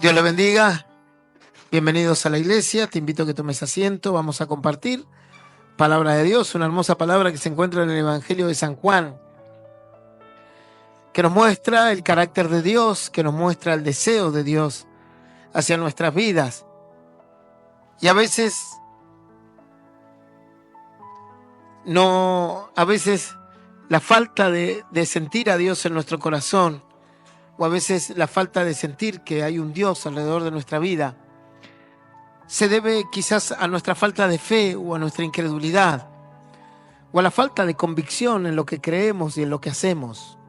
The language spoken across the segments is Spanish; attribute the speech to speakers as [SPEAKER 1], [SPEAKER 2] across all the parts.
[SPEAKER 1] Dios le bendiga. Bienvenidos a la iglesia. Te invito a que tomes asiento. Vamos a compartir palabra de Dios, una hermosa palabra que se encuentra en el Evangelio de San Juan, que nos muestra el carácter de Dios, que nos muestra el deseo de Dios hacia nuestras vidas. Y a veces la falta de sentir a Dios en nuestro corazón, o a veces la falta de sentir que hay un Dios alrededor de nuestra vida, se debe quizás a nuestra falta de fe o a nuestra incredulidad, o a la falta de convicción en lo que creemos y en lo que hacemos.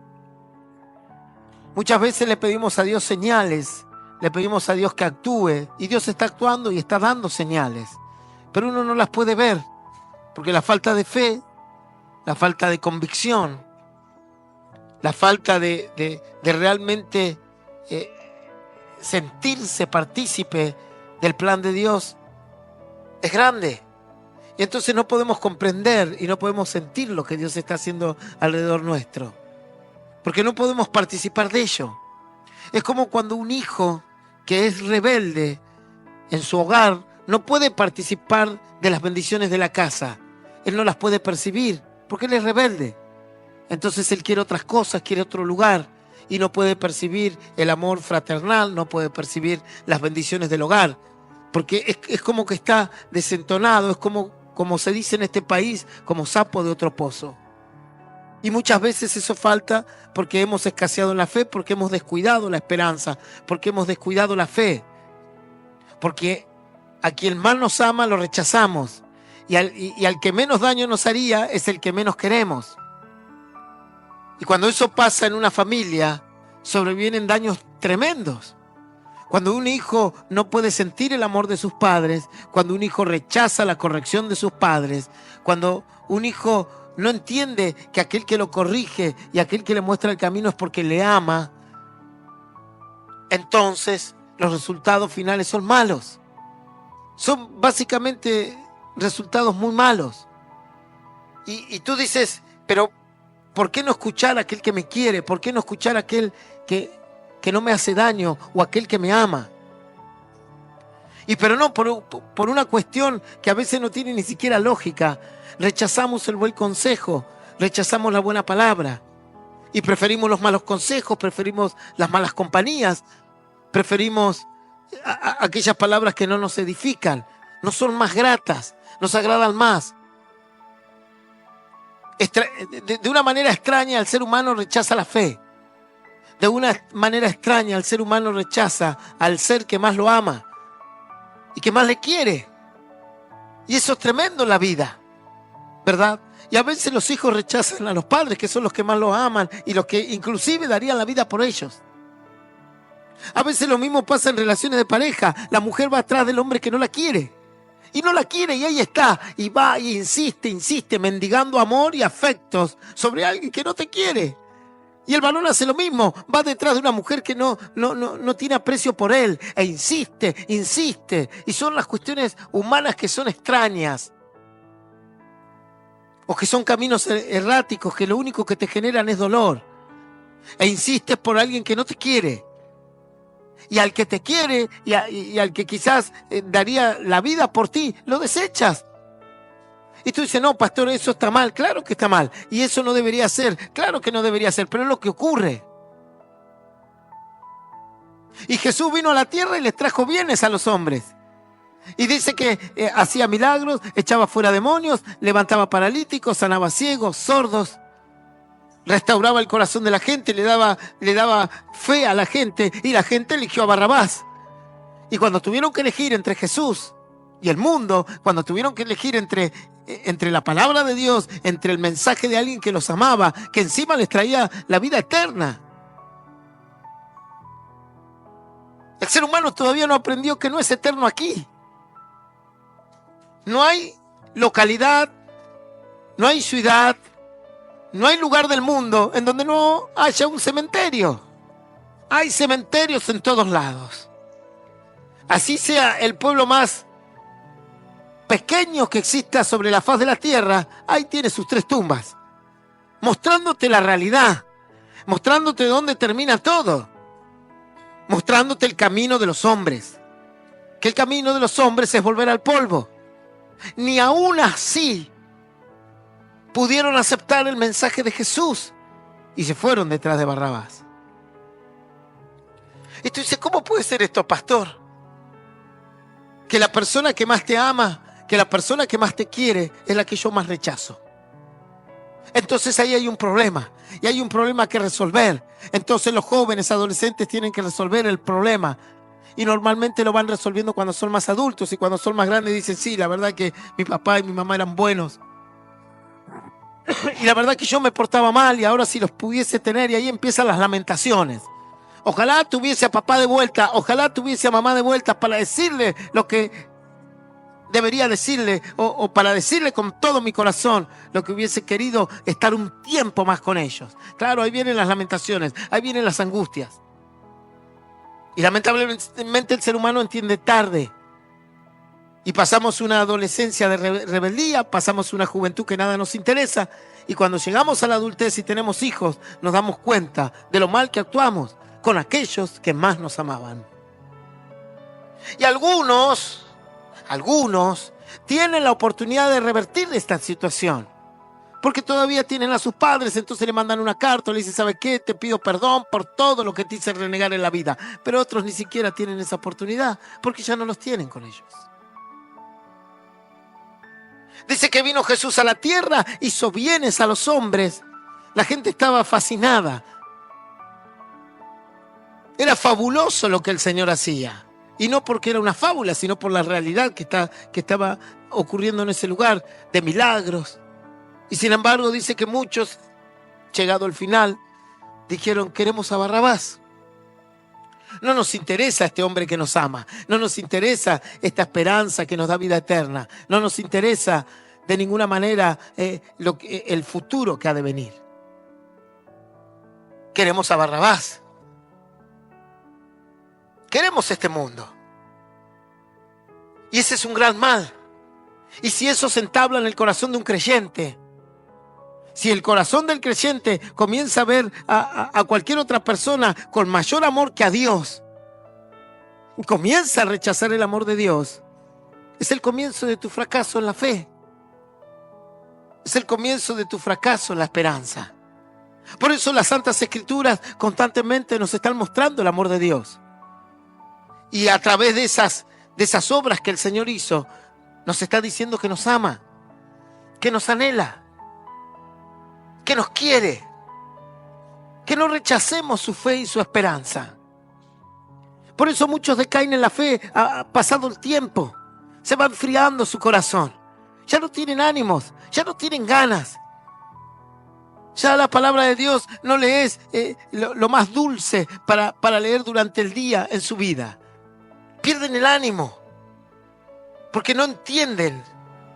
[SPEAKER 1] Muchas veces le pedimos a Dios señales, le pedimos a Dios que actúe, y Dios está actuando y está dando señales, pero uno no las puede ver, porque la falta de fe, la falta de convicción, la falta de realmente sentirse partícipe del plan de Dios es grande. Y entonces no podemos comprender y no podemos sentir lo que Dios está haciendo alrededor nuestro, porque no podemos participar de ello. Es como cuando un hijo que es rebelde en su hogar no puede participar de las bendiciones de la casa. Él no las puede percibir porque él es rebelde. Entonces él quiere otras cosas, quiere otro lugar, y no puede percibir el amor fraternal, no puede percibir las bendiciones del hogar, porque es como que está desentonado, es como se dice en este país, como sapo de otro pozo. Y muchas veces eso falta porque hemos escaseado en la fe, porque hemos descuidado la esperanza, porque hemos descuidado la fe, porque a quien más nos ama lo rechazamos, y al que menos daño nos haría es el que menos queremos. Y cuando eso pasa en una familia, sobrevienen daños tremendos. Cuando un hijo no puede sentir el amor de sus padres, cuando un hijo rechaza la corrección de sus padres, cuando un hijo no entiende que aquel que lo corrige y aquel que le muestra el camino es porque le ama, entonces los resultados finales son malos. Son básicamente resultados muy malos. Y tú dices, pero ¿por qué no escuchar a aquel que me quiere? ¿Por qué no escuchar a aquel que no me hace daño o aquel que me ama? Pero no, por una cuestión que a veces no tiene ni siquiera lógica. Rechazamos el buen consejo, rechazamos la buena palabra y preferimos los malos consejos, preferimos las malas compañías, preferimos aquellas palabras que no nos edifican, no son más gratas, nos agradan más. De una manera extraña el ser humano rechaza la fe. De una manera extraña el ser humano rechaza al ser que más lo ama y que más le quiere. Y eso es tremendo en la vida, ¿verdad? Y a veces los hijos rechazan a los padres, que son los que más los aman y los que inclusive darían la vida por ellos. A veces lo mismo pasa en relaciones de pareja. La mujer va atrás del hombre que no la quiere. Y no la quiere, y ahí está, y va y insiste, mendigando amor y afectos sobre alguien que no te quiere. Y el varón hace lo mismo, va detrás de una mujer que no tiene aprecio por él, e insiste, y son las cuestiones humanas que son extrañas, o que son caminos erráticos que lo único que te generan es dolor, e insistes por alguien que no te quiere. Y al que te quiere y al que quizás daría la vida por ti, lo desechas. Y tú dices, no, pastor, eso está mal. Claro que está mal. Y eso no debería ser. Claro que no debería ser, pero es lo que ocurre. Y Jesús vino a la tierra y les trajo bienes a los hombres. Y dice que hacía milagros, echaba fuera demonios, levantaba paralíticos, sanaba ciegos, sordos. Restauraba el corazón de la gente, le daba fe a la gente, y la gente eligió a Barrabás. Y cuando tuvieron que elegir entre Jesús y el mundo, cuando tuvieron que elegir entre la palabra de Dios, entre el mensaje de alguien que los amaba, que encima les traía la vida eterna, el ser humano todavía no aprendió que no es eterno aquí. No hay localidad, no hay ciudad, no hay lugar del mundo en donde no haya un cementerio. Hay cementerios en todos lados. Así sea el pueblo más pequeño que exista sobre la faz de la tierra, ahí tiene sus 3 tumbas, mostrándote la realidad, mostrándote dónde termina todo. mostrándote el camino de los hombres. Que el camino de los hombres es volver al polvo. Ni aún así pudieron aceptar el mensaje de Jesús y se fueron detrás de Barrabás. Y tú dices, ¿cómo puede ser esto, pastor? Que la persona que más te ama, que la persona que más te quiere es la que yo más rechazo. Entonces ahí hay un problema, y hay un problema que resolver. Entonces los jóvenes, adolescentes tienen que resolver el problema. Y normalmente lo van resolviendo cuando son más adultos, y cuando son más grandes dicen, sí, la verdad que mi papá y mi mamá eran buenos. Y la verdad que yo me portaba mal y ahora si los pudiese tener, y ahí empiezan las lamentaciones. Ojalá tuviese a papá de vuelta, ojalá tuviese a mamá de vuelta para decirle lo que debería decirle, o para decirle con todo mi corazón lo que hubiese querido estar un tiempo más con ellos. Claro, ahí vienen las lamentaciones, ahí vienen las angustias. Y lamentablemente el ser humano entiende tarde. Y pasamos una adolescencia de rebeldía, pasamos una juventud que nada nos interesa. Y cuando llegamos a la adultez y tenemos hijos, nos damos cuenta de lo mal que actuamos con aquellos que más nos amaban. Y algunos tienen la oportunidad de revertir esta situación. Porque todavía tienen a sus padres, entonces le mandan una carta, le dicen, ¿sabe qué? Te pido perdón por todo lo que te hice renegar en la vida. Pero otros ni siquiera tienen esa oportunidad, porque ya no los tienen con ellos. Dice que vino Jesús a la tierra, hizo bienes a los hombres. La gente estaba fascinada. Era fabuloso lo que el Señor hacía. Y no porque era una fábula, sino por la realidad que estaba ocurriendo en ese lugar, de milagros. Y sin embargo dice que muchos, llegado al final, dijeron, queremos a Barrabás. No nos interesa este hombre que nos ama. No nos interesa esta esperanza que nos da vida eterna. No nos interesa de ninguna manera el futuro que ha de venir. Queremos a Barrabás. Queremos este mundo. Y ese es un gran mal. Y si eso se entabla en el corazón de un creyente, si el corazón del creyente comienza a ver a cualquier otra persona con mayor amor que a Dios y comienza a rechazar el amor de Dios, es el comienzo de tu fracaso en la fe. Es el comienzo de tu fracaso en la esperanza. Por eso las Santas Escrituras constantemente nos están mostrando el amor de Dios. Y a través de esas obras que el Señor hizo, nos está diciendo que nos ama, que nos anhela, que nos quiere, que no rechacemos su fe y su esperanza. Por eso muchos decaen en la fe, ha pasado el tiempo, se va enfriando su corazón, ya no tienen ánimos, ya no tienen ganas. Ya la palabra de Dios no le es lo más dulce para leer durante el día en su vida. Pierden el ánimo, porque no entienden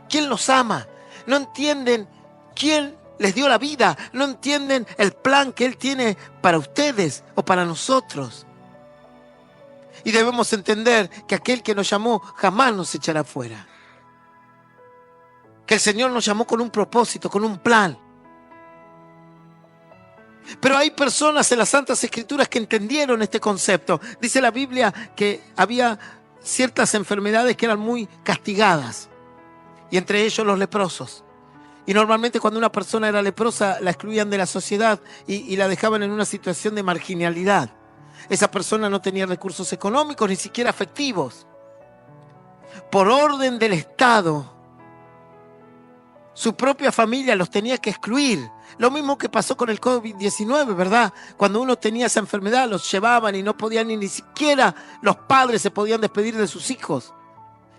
[SPEAKER 1] quién los ama, no entienden quién les dio la vida, no entienden el plan que Él tiene para ustedes o para nosotros. Y debemos entender que aquel que nos llamó jamás nos echará fuera. Que el Señor nos llamó con un propósito, con un plan. Pero hay personas en las Santas Escrituras que entendieron este concepto. Dice la Biblia que había ciertas enfermedades que eran muy castigadas, y entre ellos los leprosos. Y normalmente cuando una persona era leprosa la excluían de la sociedad y la dejaban en una situación de marginalidad. Esa persona no tenía recursos económicos, ni siquiera afectivos. Por orden del Estado, su propia familia los tenía que excluir. Lo mismo que pasó con el COVID-19, ¿verdad? Cuando uno tenía esa enfermedad, los llevaban y no podían ni siquiera los padres se podían despedir de sus hijos.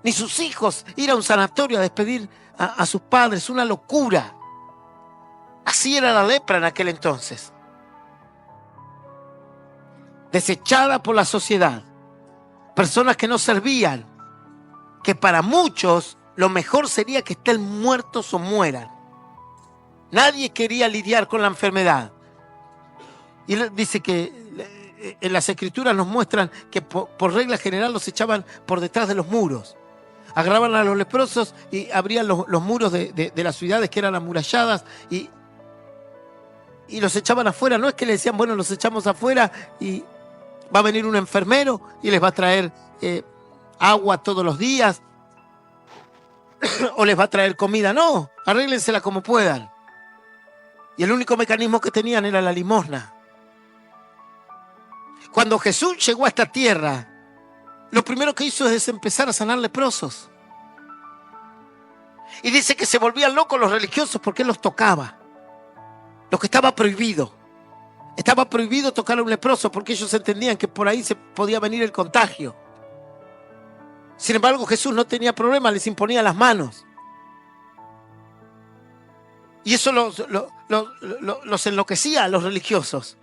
[SPEAKER 1] Ni sus hijos ir a un sanatorio a despedir a sus padres. Una locura. Así era la lepra en aquel entonces. Desechada por la sociedad. Personas que no servían. Que para muchos lo mejor sería que estén muertos o mueran. Nadie quería lidiar con la enfermedad. Y dice que en las Escrituras nos muestran que por regla general los echaban por detrás de los muros. Agarraban a los leprosos y abrían los muros de las ciudades que eran amuralladas y los echaban afuera. No es que le decían, bueno, los echamos afuera Va a venir un enfermero y les va a traer agua todos los días o les va a traer comida. No, arréglensela como puedan. Y el único mecanismo que tenían era la limosna. Cuando Jesús llegó a esta tierra, lo primero que hizo es empezar a sanar leprosos. Y dice que se volvían locos los religiosos porque él los tocaba. Lo que estaba prohibido. Estaba prohibido tocar a un leproso porque ellos entendían que por ahí se podía venir el contagio. Sin embargo, Jesús no tenía problema, les imponía las manos. Y eso los enloquecía a los religiosos.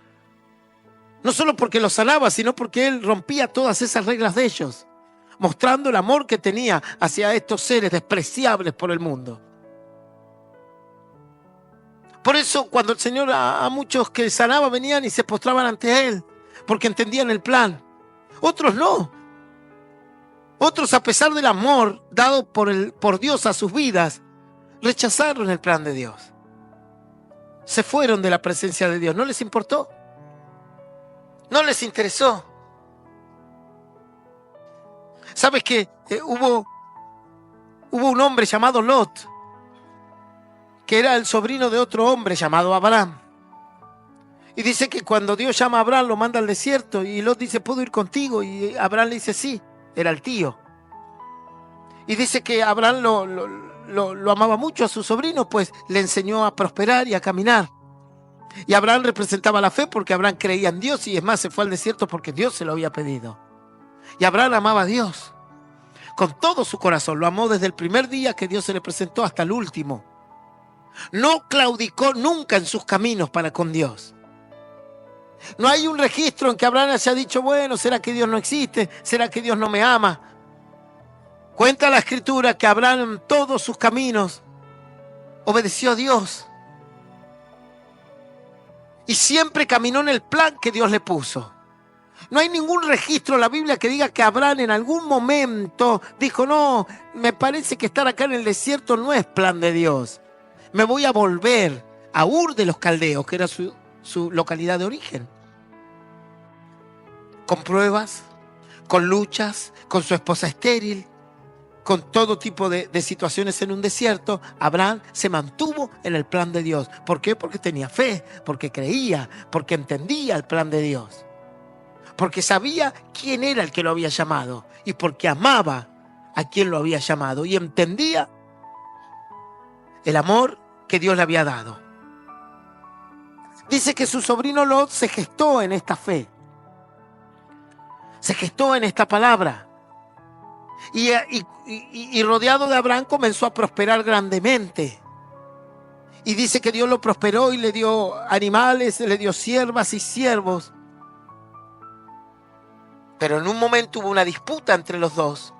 [SPEAKER 1] No solo porque los sanaba, sino porque él rompía todas esas reglas de ellos, mostrando el amor que tenía hacia estos seres despreciables por el mundo. Por eso cuando el Señor a muchos que sanaba venían y se postraban ante Él, porque entendían el plan. Otros no. Otros, a pesar del amor dado por Dios a sus vidas, rechazaron el plan de Dios. Se fueron de la presencia de Dios. No les importó. No les interesó. ¿Sabes qué? Hubo un hombre llamado Lot, que era el sobrino de otro hombre llamado Abraham. Y dice que cuando Dios llama a Abraham, lo manda al desierto. Y Lot dice, ¿puedo ir contigo? Y Abraham le dice, sí. Era el tío. Y dice que Abraham lo amaba mucho a su sobrino, pues le enseñó a prosperar y a caminar. Y Abraham representaba la fe porque Abraham creía en Dios. Y es más, se fue al desierto porque Dios se lo había pedido. Y Abraham amaba a Dios con todo su corazón. Lo amó desde el primer día que Dios se le presentó hasta el último. No claudicó nunca en sus caminos para con Dios. No hay un registro en que Abraham haya dicho, bueno, ¿será que Dios no existe? ¿Será que Dios no me ama? Cuenta la Escritura que Abraham en todos sus caminos obedeció a Dios. Y siempre caminó en el plan que Dios le puso. No hay ningún registro en la Biblia que diga que Abraham en algún momento dijo, no, me parece que estar acá en el desierto no es plan de Dios. Me voy a volver a Ur de los Caldeos, que era su localidad de origen. Con pruebas, con luchas, con su esposa estéril, con todo tipo de situaciones en un desierto, Abraham se mantuvo en el plan de Dios. ¿Por qué? Porque tenía fe, porque creía, porque entendía el plan de Dios. Porque sabía quién era el que lo había llamado y porque amaba a quien lo había llamado y entendía el amor que Dios le había dado. Dice que su sobrino Lot se gestó en esta fe, se gestó en esta palabra y rodeado de Abraham comenzó a prosperar grandemente. Y dice que Dios lo prosperó y le dio animales, le dio siervas y siervos. Pero en un momento hubo una disputa entre los dos,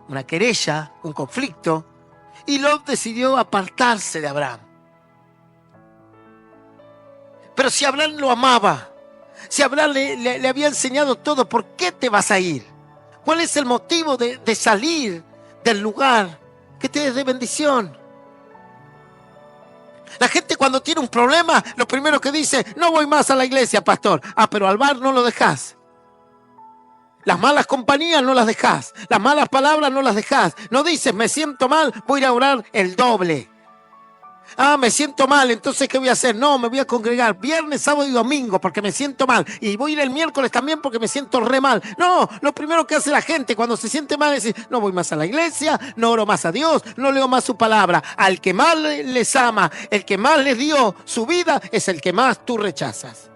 [SPEAKER 1] una querella, un conflicto, y Lot decidió apartarse de Abraham. Pero si Abraham lo amaba, si Abraham le había enseñado todo, ¿por qué te vas a ir? ¿Cuál es el motivo de salir del lugar que te es de bendición? La gente cuando tiene un problema, lo primero que dice, no voy más a la iglesia, pastor. Ah, pero al bar no lo dejás. Las malas compañías no las dejás. Las malas palabras no las dejás. No dices, me siento mal, voy a ir a orar el doble. Ah, me siento mal, entonces ¿qué voy a hacer? No, me voy a congregar viernes, sábado y domingo porque me siento mal. Y voy a ir el miércoles también porque me siento re mal. No, lo primero que hace la gente cuando se siente mal es decir, no voy más a la iglesia, no oro más a Dios, no leo más su palabra. Al que más les ama, el que más les dio su vida, es el que más tú rechazas.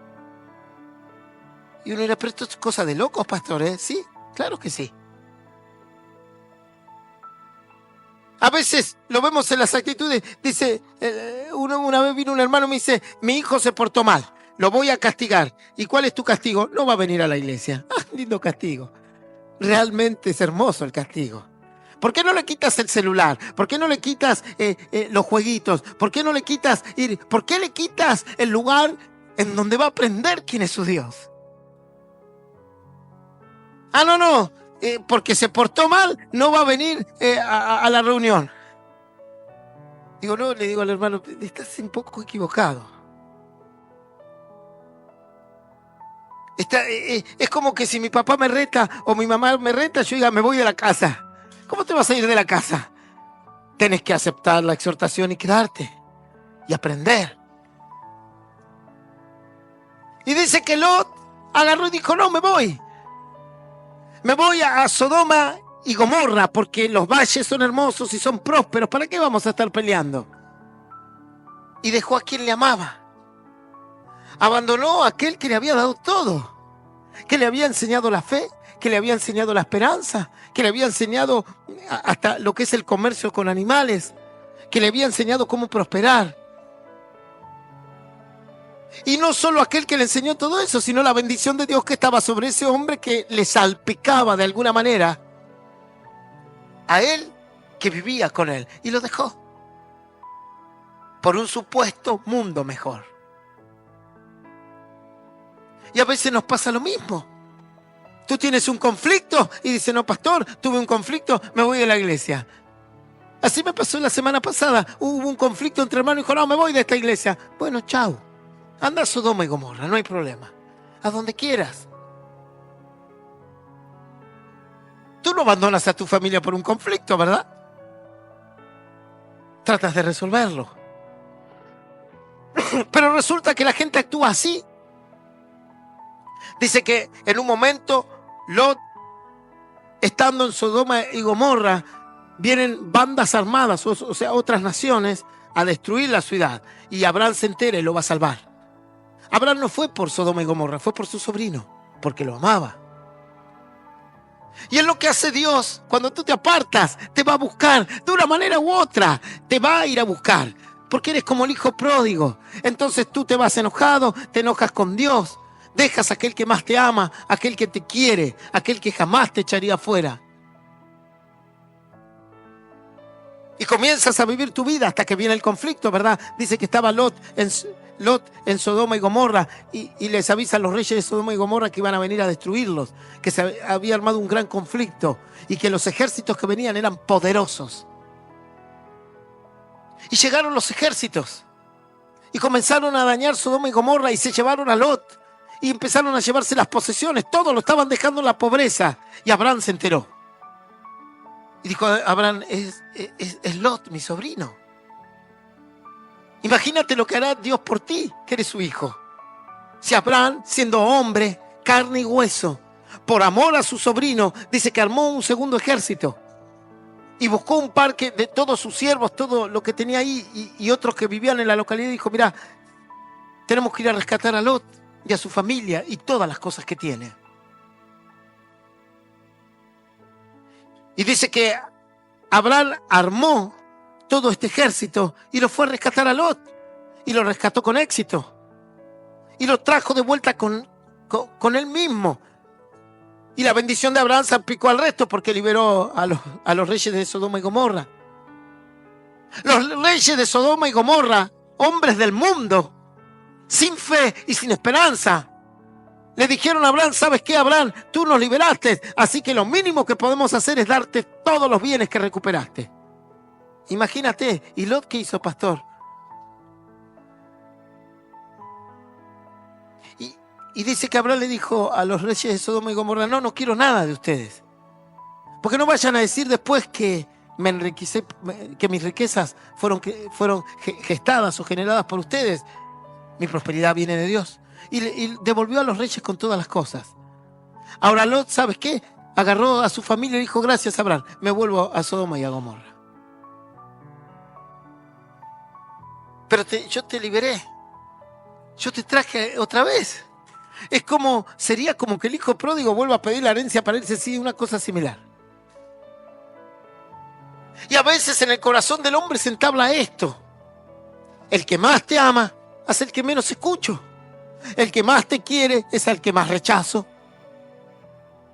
[SPEAKER 1] Y uno dirá, pero esto es cosa de locos, pastores. Sí, claro que sí. A veces lo vemos en las actitudes. Dice, una vez vino un hermano y me dice, mi hijo se portó mal, lo voy a castigar. ¿Y cuál es tu castigo? No va a venir a la iglesia. Ah, lindo castigo. Realmente es hermoso el castigo. ¿Por qué no le quitas el celular? ¿Por qué no le quitas los jueguitos? ¿Por qué no le quitas ir? ¿Por qué le quitas el lugar en donde va a aprender quién es su Dios? Ah, no, porque se portó mal, no va a venir a la reunión. Digo, no, le digo al hermano, estás un poco equivocado. Es como que si mi papá me reta o mi mamá me reta, yo diga, me voy de la casa. ¿Cómo te vas a ir de la casa? Tienes que aceptar la exhortación y quedarte y aprender. Y dice que Lot agarró y dijo, no, me voy. Me voy a Sodoma y Gomorra porque los valles son hermosos y son prósperos. ¿Para qué vamos a estar peleando? Y dejó a quien le amaba. Abandonó a aquel que le había dado todo, que le había enseñado la fe, que le había enseñado la esperanza, que le había enseñado hasta lo que es el comercio con animales, que le había enseñado cómo prosperar. Y no solo aquel que le enseñó todo eso, sino la bendición de Dios que estaba sobre ese hombre que le salpicaba de alguna manera a él que vivía con él. Y lo dejó por un supuesto mundo mejor. Y a veces nos pasa lo mismo. Tú tienes un conflicto y dices, no, pastor, tuve un conflicto, me voy de la iglesia. Así me pasó la semana pasada. Hubo un conflicto entre hermanos y dijo, no, me voy de esta iglesia. Bueno, chao. Anda a Sodoma y Gomorra, no hay problema. A donde quieras. Tú no abandonas a tu familia por un conflicto, ¿verdad? Tratas de resolverlo. Pero resulta que la gente actúa así. Dice que en un momento Lot, estando en Sodoma y Gomorra, vienen bandas armadas, o sea, otras naciones, a destruir la ciudad. Y Abraham se entera y lo va a salvar. Abraham no fue por Sodoma y Gomorra, fue por su sobrino, porque lo amaba. Y es lo que hace Dios. Cuando tú te apartas, te va a buscar de una manera u otra. Te va a ir a buscar, porque eres como el hijo pródigo. Entonces tú te vas enojado, te enojas con Dios. Dejas a aquel que más te ama, aquel que te quiere, aquel que jamás te echaría fuera. Y comienzas a vivir tu vida hasta que viene el conflicto, ¿verdad? Dice que estaba Lot en Sodoma y Gomorra y les avisan los reyes de Sodoma y Gomorra que iban a venir a destruirlos, que se había armado un gran conflicto y que los ejércitos que venían eran poderosos. Y llegaron los ejércitos y comenzaron a dañar Sodoma y Gomorra y se llevaron a Lot. Y empezaron a llevarse las posesiones. Todos lo estaban dejando en la pobreza. Y Abraham se enteró. Y dijo, Abraham, es Lot, mi sobrino. Imagínate lo que hará Dios por ti, que eres su hijo. Si Abraham, siendo hombre, carne y hueso, por amor a su sobrino, dice que armó un segundo ejército. Y buscó un parque de todos sus siervos, todo lo que tenía ahí, y otros que vivían en la localidad. Y dijo, mira, tenemos que ir a rescatar a Lot y a su familia y todas las cosas que tiene. Y dice que Abraham armó todo este ejército y lo fue a rescatar a Lot. Y lo rescató con éxito. Y lo trajo de vuelta con él mismo. Y la bendición de Abraham salpicó al resto porque liberó a los reyes de Sodoma y Gomorra. Los reyes de Sodoma y Gomorra, hombres del mundo, sin fe y sin esperanza, le dijeron a Abraham, ¿sabes qué, Abraham? Tú nos liberaste, así que lo mínimo que podemos hacer es darte todos los bienes que recuperaste. Imagínate. ¿Y Lot qué hizo, pastor? Y dice que Abraham le dijo a los reyes de Sodoma y Gomorra, no quiero nada de ustedes. Porque no vayan a decir después que me enriquecé, que mis riquezas fueron gestadas o generadas por ustedes. Mi prosperidad viene de Dios. Y devolvió a los reyes con todas las cosas. Ahora Lot, ¿sabes qué? Agarró a su familia y dijo, gracias, Abraham, me vuelvo a Sodoma y a Gomorra. Pero yo te liberé. Yo te traje otra vez. Sería como que el hijo pródigo vuelva a pedir la herencia para irse, sí, una cosa similar. Y a veces en el corazón del hombre se entabla esto. El que más te ama es el que menos escucho. El que más te quiere es el que más rechazo.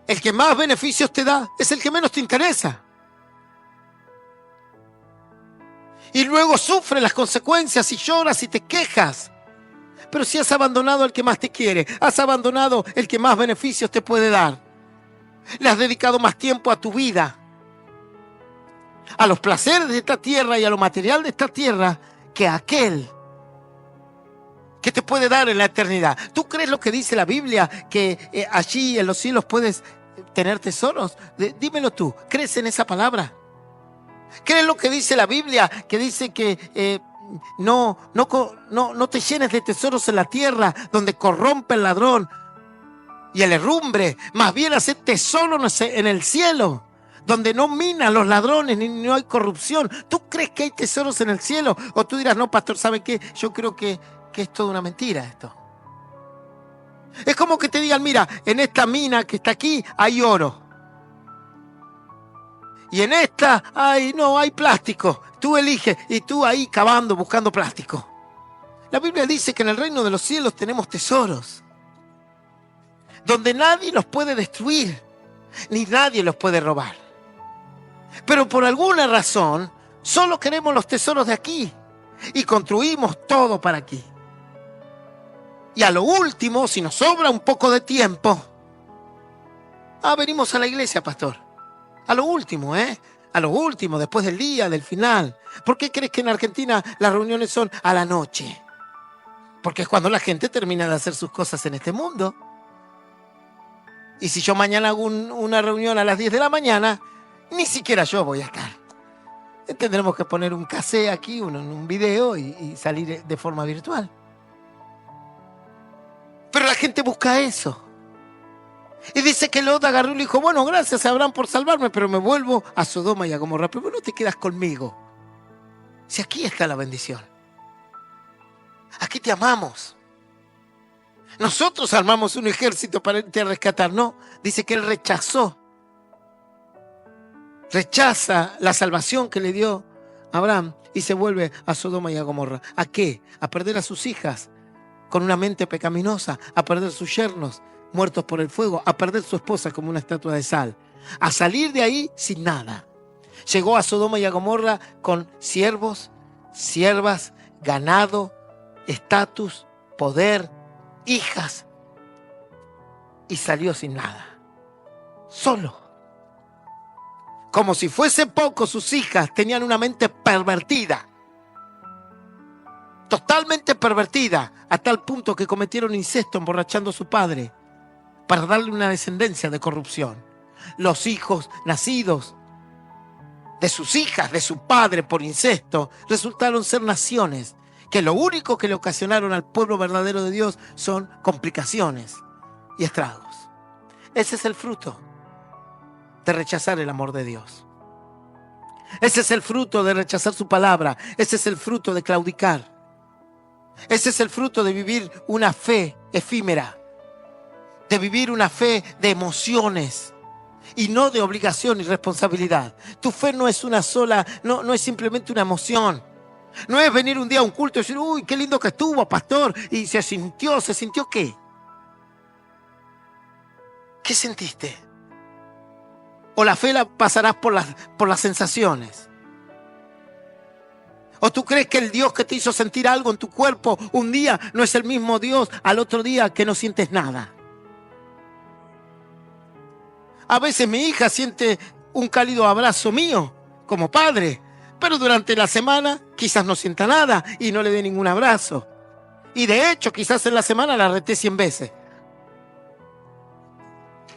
[SPEAKER 1] El que más beneficios te da es el que menos te interesa. Y luego sufre las consecuencias y lloras y te quejas. Pero si has abandonado al que más te quiere, has abandonado el que más beneficios te puede dar. Le has dedicado más tiempo a tu vida, a los placeres de esta tierra y a lo material de esta tierra, que a aquel que te puede dar en la eternidad. ¿Tú crees lo que dice la Biblia, que allí en los cielos puedes tener tesoros? Dímelo tú, ¿crees en esa palabra? ¿Crees lo que dice la Biblia, que dice que no te llenes de tesoros en la tierra, donde corrompe el ladrón y el herrumbre? Más bien hacer tesoros en el cielo, donde no minan los ladrones ni no hay corrupción. ¿Tú crees que hay tesoros en el cielo? O tú dirás, no, pastor, ¿sabe qué? Yo creo que es toda una mentira esto. Es como que te digan, mira, en esta mina que está aquí hay oro. Y en esta hay plástico. Tú eliges y tú ahí cavando, buscando plástico. La Biblia dice que en el reino de los cielos tenemos tesoros, donde nadie los puede destruir, ni nadie los puede robar. Pero por alguna razón, solo queremos los tesoros de aquí y construimos todo para aquí. Y a lo último, si nos sobra un poco de tiempo, venimos a la iglesia, pastor. A lo último, a lo último, después del día, del final. ¿Por qué crees que en Argentina las reuniones son a la noche? Porque es cuando la gente termina de hacer sus cosas en este mundo. Y si yo mañana hago una reunión a las 10 de la mañana, ni siquiera yo voy a estar. Tendremos que poner un cassette aquí, un video y salir de forma virtual. Pero la gente busca eso. Y dice que Lot agarró y le dijo, bueno, gracias Abraham por salvarme, pero me vuelvo a Sodoma y a Gomorra. Pero no te quedas conmigo. Si aquí está la bendición. Aquí te amamos. Nosotros armamos un ejército para irte a rescatar. No, dice que él rechazó. Rechaza la salvación que le dio Abraham y se vuelve a Sodoma y a Gomorra. ¿A qué? A perder a sus hijas con una mente pecaminosa, a perder sus yernos muertos por el fuego, a perder su esposa como una estatua de sal, a salir de ahí sin nada. Llegó a Sodoma y a Gomorra con siervos, siervas, ganado, estatus, poder, hijas, y salió sin nada, solo. Como si fuese poco, sus hijas tenían una mente pervertida, totalmente pervertida, a tal punto que cometieron incesto emborrachando a su padre para darle una descendencia de corrupción. Los hijos nacidos de sus hijas, de su padre por incesto, resultaron ser naciones que lo único que le ocasionaron al pueblo verdadero de Dios son complicaciones y estragos. Ese es el fruto de rechazar el amor de Dios. Ese es el fruto de rechazar su palabra. Ese es el fruto de claudicar. Ese es el fruto de vivir una fe efímera, de vivir una fe de emociones y no de obligación y responsabilidad. Tu fe no es una sola, no es simplemente una emoción. No es venir un día a un culto y decir, uy, qué lindo que estuvo, pastor, y ¿se sintió qué? ¿Qué sentiste? ¿O la fe la pasarás por las sensaciones? ¿O tú crees que el Dios que te hizo sentir algo en tu cuerpo un día no es el mismo Dios al otro día que no sientes nada? A veces mi hija siente un cálido abrazo mío como padre, pero durante la semana quizás no sienta nada y no le dé ningún abrazo. Y de hecho quizás en la semana la reté 100 veces.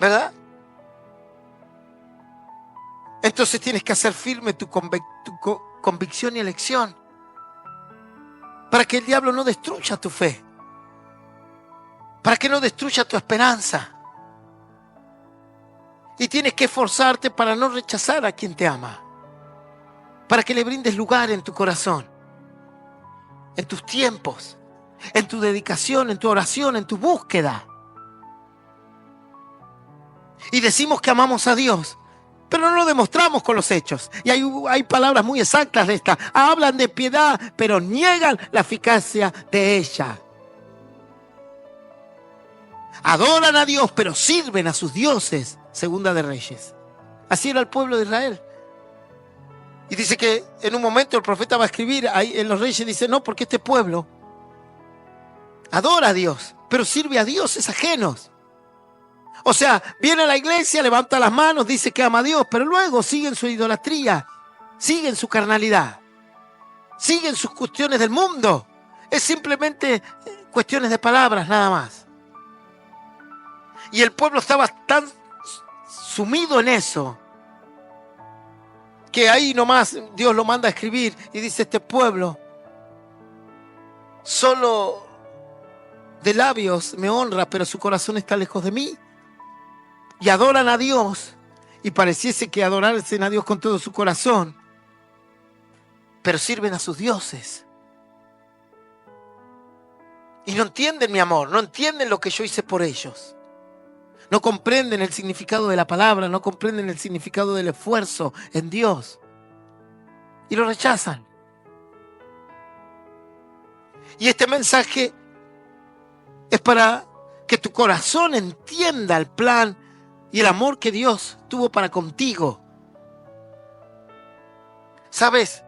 [SPEAKER 1] ¿Verdad? Entonces tienes que hacer firme tu convicción y elección para que el diablo no destruya tu fe, para que no destruya tu esperanza. Y tienes que esforzarte para no rechazar a quien te ama, para que le brindes lugar en tu corazón, en tus tiempos, en tu dedicación, en tu oración, en tu búsqueda. Y decimos que amamos a Dios, pero no lo demostramos con los hechos. Y hay palabras muy exactas de esta. Hablan de piedad, pero niegan la eficacia de ella. Adoran a Dios, pero sirven a sus dioses. Segunda de Reyes. Así era el pueblo de Israel. Y dice que en un momento el profeta va a escribir ahí en los Reyes, dice, no, porque este pueblo adora a Dios, pero sirve a dioses ajenos. O sea, viene a la iglesia, levanta las manos, dice que ama a Dios, pero luego siguen su idolatría, siguen su carnalidad, siguen sus cuestiones del mundo. Es simplemente cuestiones de palabras nada más. Y el pueblo estaba tan sumido en eso, que ahí nomás Dios lo manda a escribir y dice: este pueblo solo de labios me honra, pero su corazón está lejos de mí. Y adoran a Dios, y pareciese que adorarse a Dios con todo su corazón, pero sirven a sus dioses. Y no entienden mi amor, no entienden lo que yo hice por ellos. No comprenden el significado de la palabra, no comprenden el significado del esfuerzo en Dios. Y lo rechazan. Y este mensaje es para que tu corazón entienda el plan y el amor que Dios tuvo para contigo. ¿Sabes?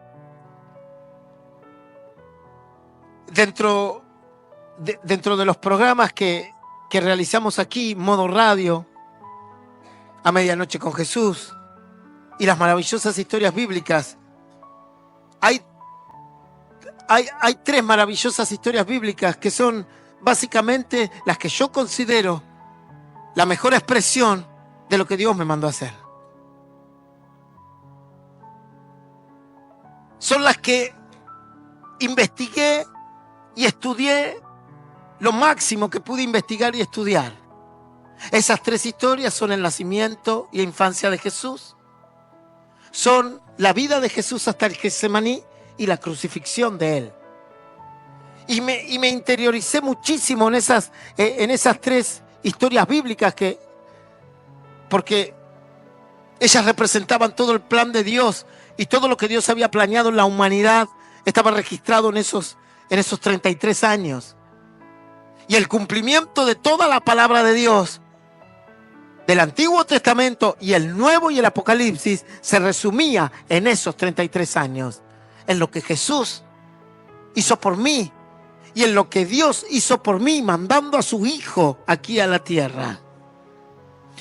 [SPEAKER 1] Dentro de los programas que realizamos aquí, Modo Radio, A Medianoche con Jesús, y las maravillosas historias bíblicas, hay 3 maravillosas historias bíblicas que son básicamente las que yo considero la mejor expresión de lo que Dios me mandó a hacer. Son las que investigué y estudié lo máximo que pude investigar y estudiar. Esas 3 historias son el nacimiento y infancia de Jesús, son la vida de Jesús hasta el Getsemaní y la crucifixión de Él. Y me interioricé muchísimo en esas 3 historias bíblicas, porque ellas representaban todo el plan de Dios y todo lo que Dios había planeado en la humanidad estaba registrado en esos 33 años. Y el cumplimiento de toda la palabra de Dios, del Antiguo Testamento y el Nuevo y el Apocalipsis, se resumía en esos 33 años, en lo que Jesús hizo por mí y en lo que Dios hizo por mí, mandando a su Hijo aquí a la tierra.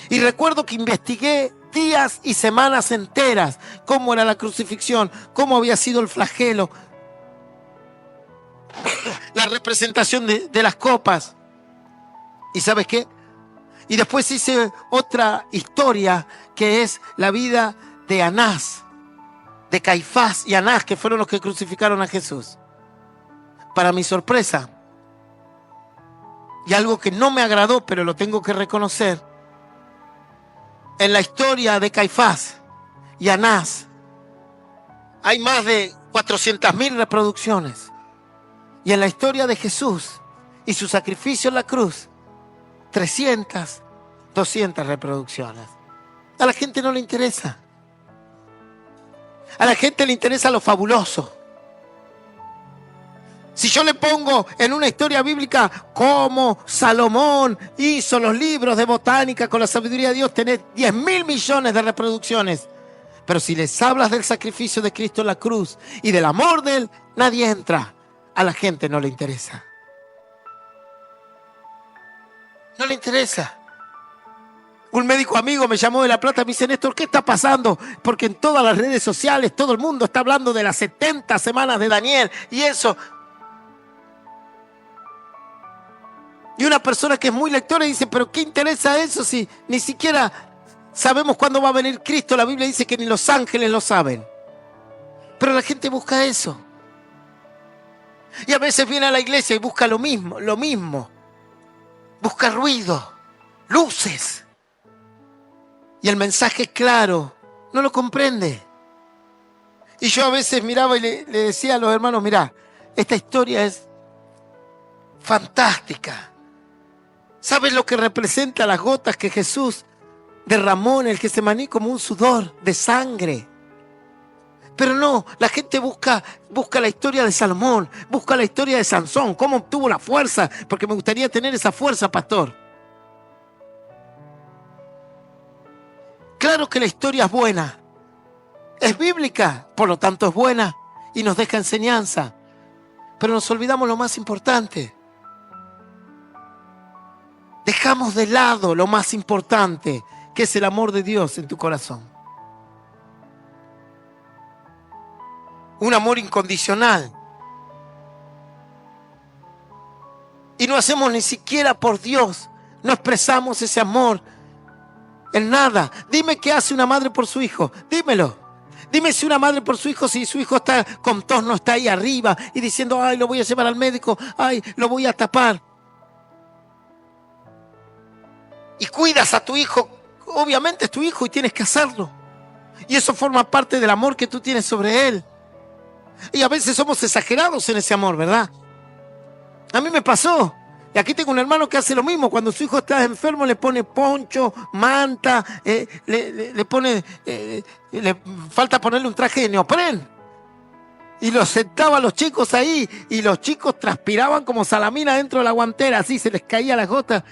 [SPEAKER 1] Y recuerdo que investigué días y semanas enteras cómo era la crucifixión, cómo había sido el flagelo, la representación de las copas. ¿Y sabes qué? Y después hice otra historia, que es la vida de Anás, de Caifás y Anás, que fueron los que crucificaron a Jesús. Para mi sorpresa, y algo que no me agradó, pero lo tengo que reconocer, en la historia de Caifás y Anás hay más de 400.000 reproducciones. Y en la historia de Jesús y su sacrificio en la cruz, 300, 200 reproducciones. A la gente no le interesa. A la gente le interesa lo fabuloso. Si yo le pongo en una historia bíblica cómo Salomón hizo los libros de botánica con la sabiduría de Dios, tenés 10.000 millones de reproducciones. Pero si les hablas del sacrificio de Cristo en la cruz y del amor de Él, nadie entra. A la gente no le interesa. No le interesa. Un médico amigo me llamó de La Plata y me dice: Néstor, ¿qué está pasando? Porque en todas las redes sociales todo el mundo está hablando de las 70 semanas de Daniel y eso. Y una persona que es muy lectora dice: ¿pero qué interesa eso si ni siquiera sabemos cuándo va a venir Cristo? La Biblia dice que ni los ángeles lo saben. Pero la gente busca eso. Y a veces viene a la iglesia y busca lo mismo. Busca ruido, luces. Y el mensaje es claro, no lo comprende. Y yo a veces miraba y le decía a los hermanos: mirá, esta historia es fantástica. ¿Sabes lo que representa las gotas que Jesús derramó en el Getsemaní como un sudor de sangre? Pero no, la gente busca la historia de Salomón, busca la historia de Sansón, cómo obtuvo la fuerza, porque me gustaría tener esa fuerza, pastor. Claro que la historia es buena, es bíblica, por lo tanto es buena y nos deja enseñanza, pero nos olvidamos lo más importante. Dejamos de lado lo más importante, que es el amor de Dios en tu corazón. Un amor incondicional. Y no hacemos ni siquiera por Dios. No expresamos ese amor en nada. Dime qué hace una madre por su hijo. Dímelo. Dime si una madre por su hijo, si su hijo está con tos, no está ahí arriba y diciendo, ay, lo voy a llevar al médico, ay, lo voy a tapar. Y cuidas a tu hijo. Obviamente es tu hijo y tienes que hacerlo. Y eso forma parte del amor que tú tienes sobre él. Y a veces somos exagerados en ese amor, ¿verdad? A mí me pasó. Y aquí tengo un hermano que hace lo mismo. Cuando su hijo está enfermo le pone poncho, manta, le pone, le falta ponerle un traje de neopren. Y los sentaba a los chicos ahí y los chicos transpiraban como salamina dentro de la guantera, así se les caía la gota.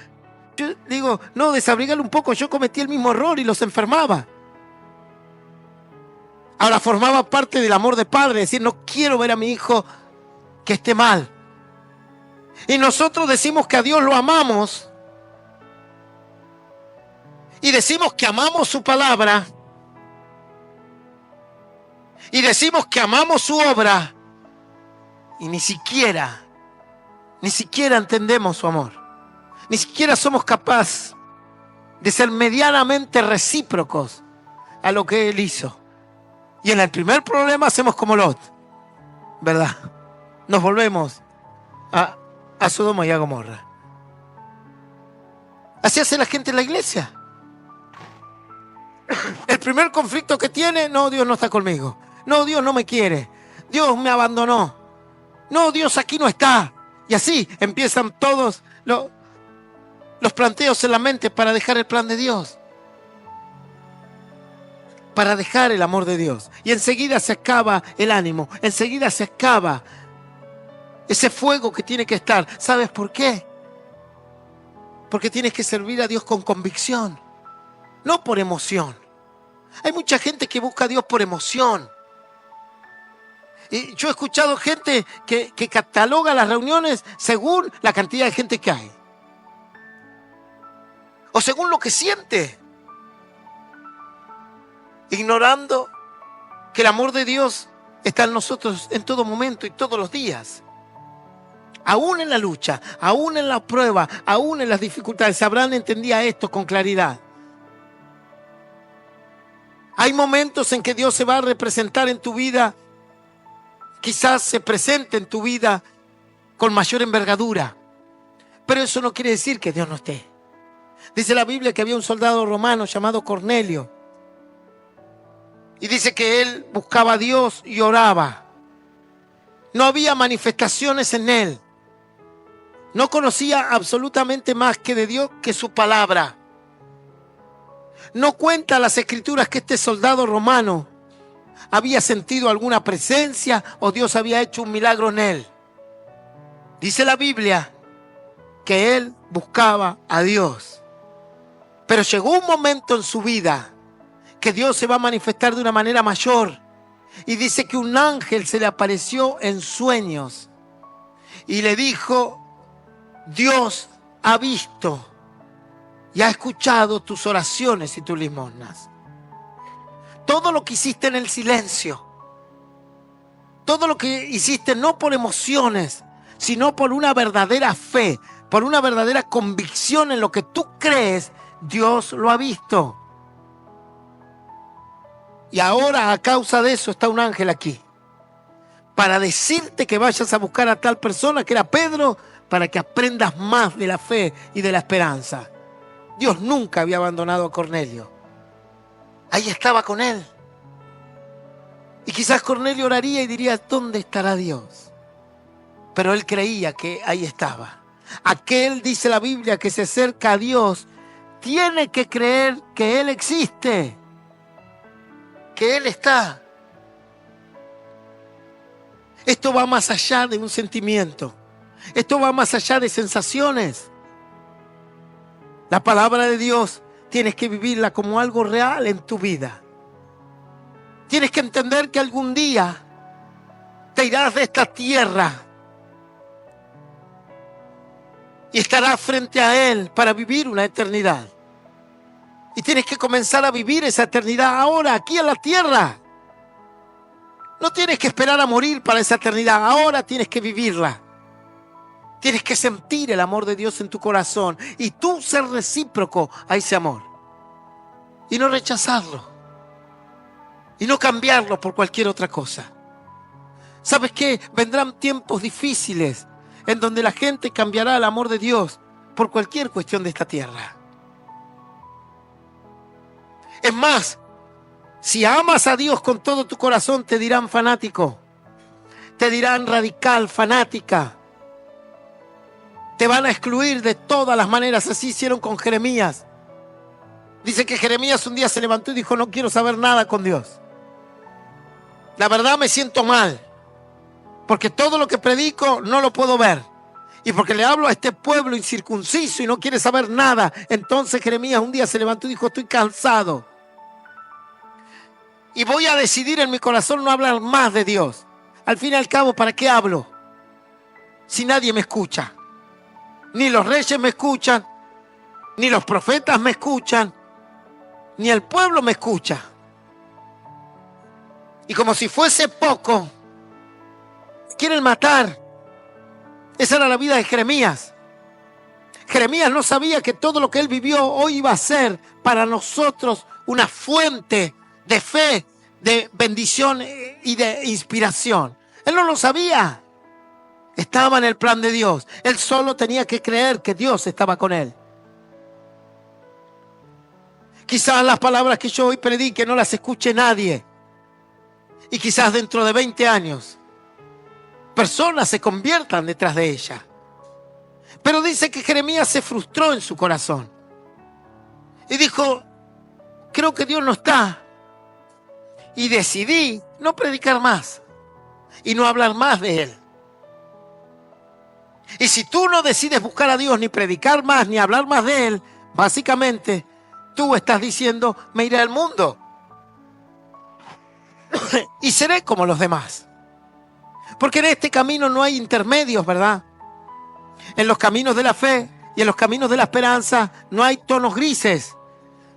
[SPEAKER 1] Yo digo, no, desabrigale un poco, yo cometí el mismo error y los enfermaba. Ahora formaba parte del amor de padre, decir, no quiero ver a mi hijo que esté mal. Y nosotros decimos que a Dios lo amamos. Y decimos que amamos su palabra. Y decimos que amamos su obra. Y ni siquiera entendemos su amor. Ni siquiera somos capaces de ser medianamente recíprocos a lo que Él hizo. Y en el primer problema hacemos como Lot, ¿verdad? Nos volvemos a Sodoma y a Gomorra. Así hace la gente en la iglesia. El primer conflicto que tiene, no, Dios no está conmigo. No, Dios no me quiere. Dios me abandonó. No, Dios aquí no está. Y así empiezan todos los planteos en la mente para dejar el plan de Dios. Para dejar el amor de Dios. Y enseguida se acaba el ánimo. Enseguida se acaba ese fuego que tiene que estar. ¿Sabes por qué? Porque tienes que servir a Dios con convicción. No por emoción. Hay mucha gente que busca a Dios por emoción. Y yo he escuchado gente que cataloga las reuniones según la cantidad de gente que hay. O según lo que siente. Ignorando que el amor de Dios está en nosotros en todo momento y todos los días. Aún en la lucha, aún en la prueba, aún en las dificultades. Abraham entendía esto con claridad. Hay momentos en que Dios se va a representar en tu vida. Quizás se presente en tu vida con mayor envergadura. Pero eso no quiere decir que Dios no esté. Dice la Biblia que había un soldado romano llamado Cornelio. Y dice que él buscaba a Dios y oraba. No había manifestaciones en él. No conocía absolutamente más que de Dios que su palabra. No cuenta las escrituras que este soldado romano había sentido alguna presencia o Dios había hecho un milagro en él. Dice la Biblia que él buscaba a Dios. Pero llegó un momento en su vida que Dios se va a manifestar de una manera mayor. Y dice que un ángel se le apareció en sueños y le dijo, Dios ha visto y ha escuchado tus oraciones y tus limosnas. Todo lo que hiciste en el silencio, todo lo que hiciste no por emociones, sino por una verdadera fe, por una verdadera convicción en lo que tú crees, Dios lo ha visto. Y ahora a causa de eso está un ángel aquí. Para decirte que vayas a buscar a tal persona que era Pedro, para que aprendas más de la fe y de la esperanza. Dios nunca había abandonado a Cornelio. Ahí estaba con él. Y quizás Cornelio oraría y diría, ¿dónde estará Dios? Pero él creía que ahí estaba. Aquel, dice la Biblia, que se acerca a Dios, tiene que creer que Él existe, que Él está. Esto va más allá de un sentimiento. Esto va más allá de sensaciones. La palabra de Dios tienes que vivirla como algo real en tu vida. Tienes que entender que algún día te irás de esta tierra y estarás frente a Él para vivir una eternidad. Y tienes que comenzar a vivir esa eternidad ahora, aquí en la tierra. No tienes que esperar a morir para esa eternidad. Ahora tienes que vivirla. Tienes que sentir el amor de Dios en tu corazón y tú ser recíproco a ese amor. Y no rechazarlo. Y no cambiarlo por cualquier otra cosa. ¿Sabes qué? Vendrán tiempos difíciles en donde la gente cambiará el amor de Dios por cualquier cuestión de esta tierra. Es más, si amas a Dios con todo tu corazón, te dirán fanático, te dirán radical, fanática. Te van a excluir de todas las maneras. Así hicieron con Jeremías. Dice que Jeremías un día se levantó y dijo: no quiero saber nada con Dios. La verdad me siento mal, porque todo lo que predico no lo puedo ver. Y porque le hablo a este pueblo incircunciso y no quiere saber nada. Entonces Jeremías un día se levantó y dijo: estoy cansado. Y voy a decidir en mi corazón no hablar más de Dios. Al fin y al cabo, ¿para qué hablo? Si nadie me escucha. Ni los reyes me escuchan, ni los profetas me escuchan, ni el pueblo me escucha. Y como si fuese poco, quieren matar. Esa era la vida de Jeremías. Jeremías no sabía que todo lo que él vivió hoy iba a ser para nosotros una fuente de fe, de bendición y de inspiración. Él no lo sabía. Estaba en el plan de Dios. Él solo tenía que creer que Dios estaba con él. Quizás las palabras que yo hoy predique no las escuche nadie. Y quizás dentro de 20 años personas se conviertan detrás de ella. Pero dice que Jeremías se frustró en su corazón. Y dijo: creo que Dios no está. Y decidí no predicar más. Y no hablar más de Él. Y si tú no decides buscar a Dios, ni predicar más, ni hablar más de Él, básicamente tú estás diciendo: me iré al mundo y seré como los demás. Porque en este camino no hay intermedios, ¿verdad? En los caminos de la fe y en los caminos de la esperanza no hay tonos grises.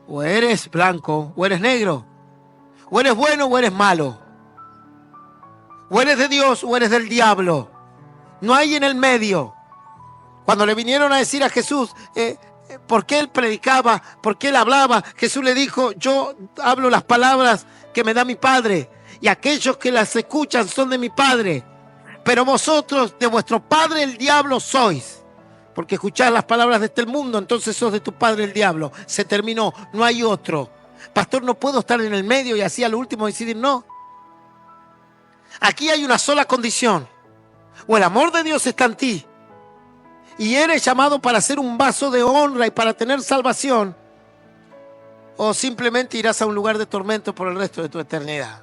[SPEAKER 1] O eres blanco o eres negro. O eres bueno o eres malo. O eres de Dios o eres del diablo. No hay en el medio. Cuando le vinieron a decir a Jesús por qué él predicaba, por qué él hablaba, Jesús le dijo: yo hablo las palabras que me da mi Padre, y aquellos que las escuchan son de mi Padre. Pero vosotros de vuestro padre el diablo sois, porque escuchás las palabras de este mundo, entonces sos de tu padre el diablo. Se terminó, no hay otro. Pastor, no puedo estar en el medio y así a lo último decidir no. Aquí hay una sola condición: o el amor de Dios está en ti y eres llamado para ser un vaso de honra y para tener salvación, o simplemente irás a un lugar de tormento por el resto de tu eternidad.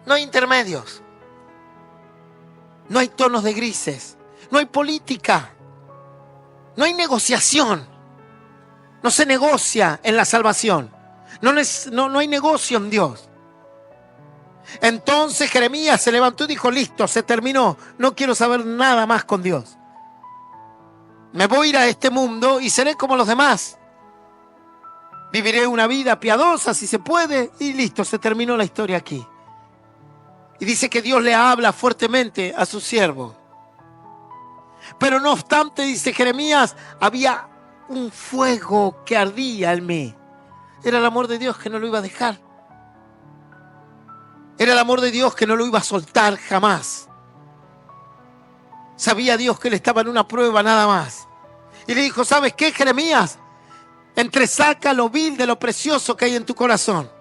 [SPEAKER 1] No hay intermedios. No hay tonos de grises. No hay política. No hay negociación. No se negocia en la salvación. No hay negocio en Dios. Entonces Jeremías se levantó y dijo: listo, se terminó. No quiero saber nada más con Dios. Me voy a ir a este mundo y seré como los demás. Viviré una vida piadosa si se puede y listo, se terminó la historia aquí. Y dice que Dios le habla fuertemente a su siervo. Pero no obstante, dice Jeremías, había un fuego que ardía en mí. Era el amor de Dios que no lo iba a dejar. Era el amor de Dios que no lo iba a soltar jamás. Sabía Dios que él estaba en una prueba nada más. Y le dijo: ¿sabes qué, Jeremías? Entresaca lo vil de lo precioso que hay en tu corazón.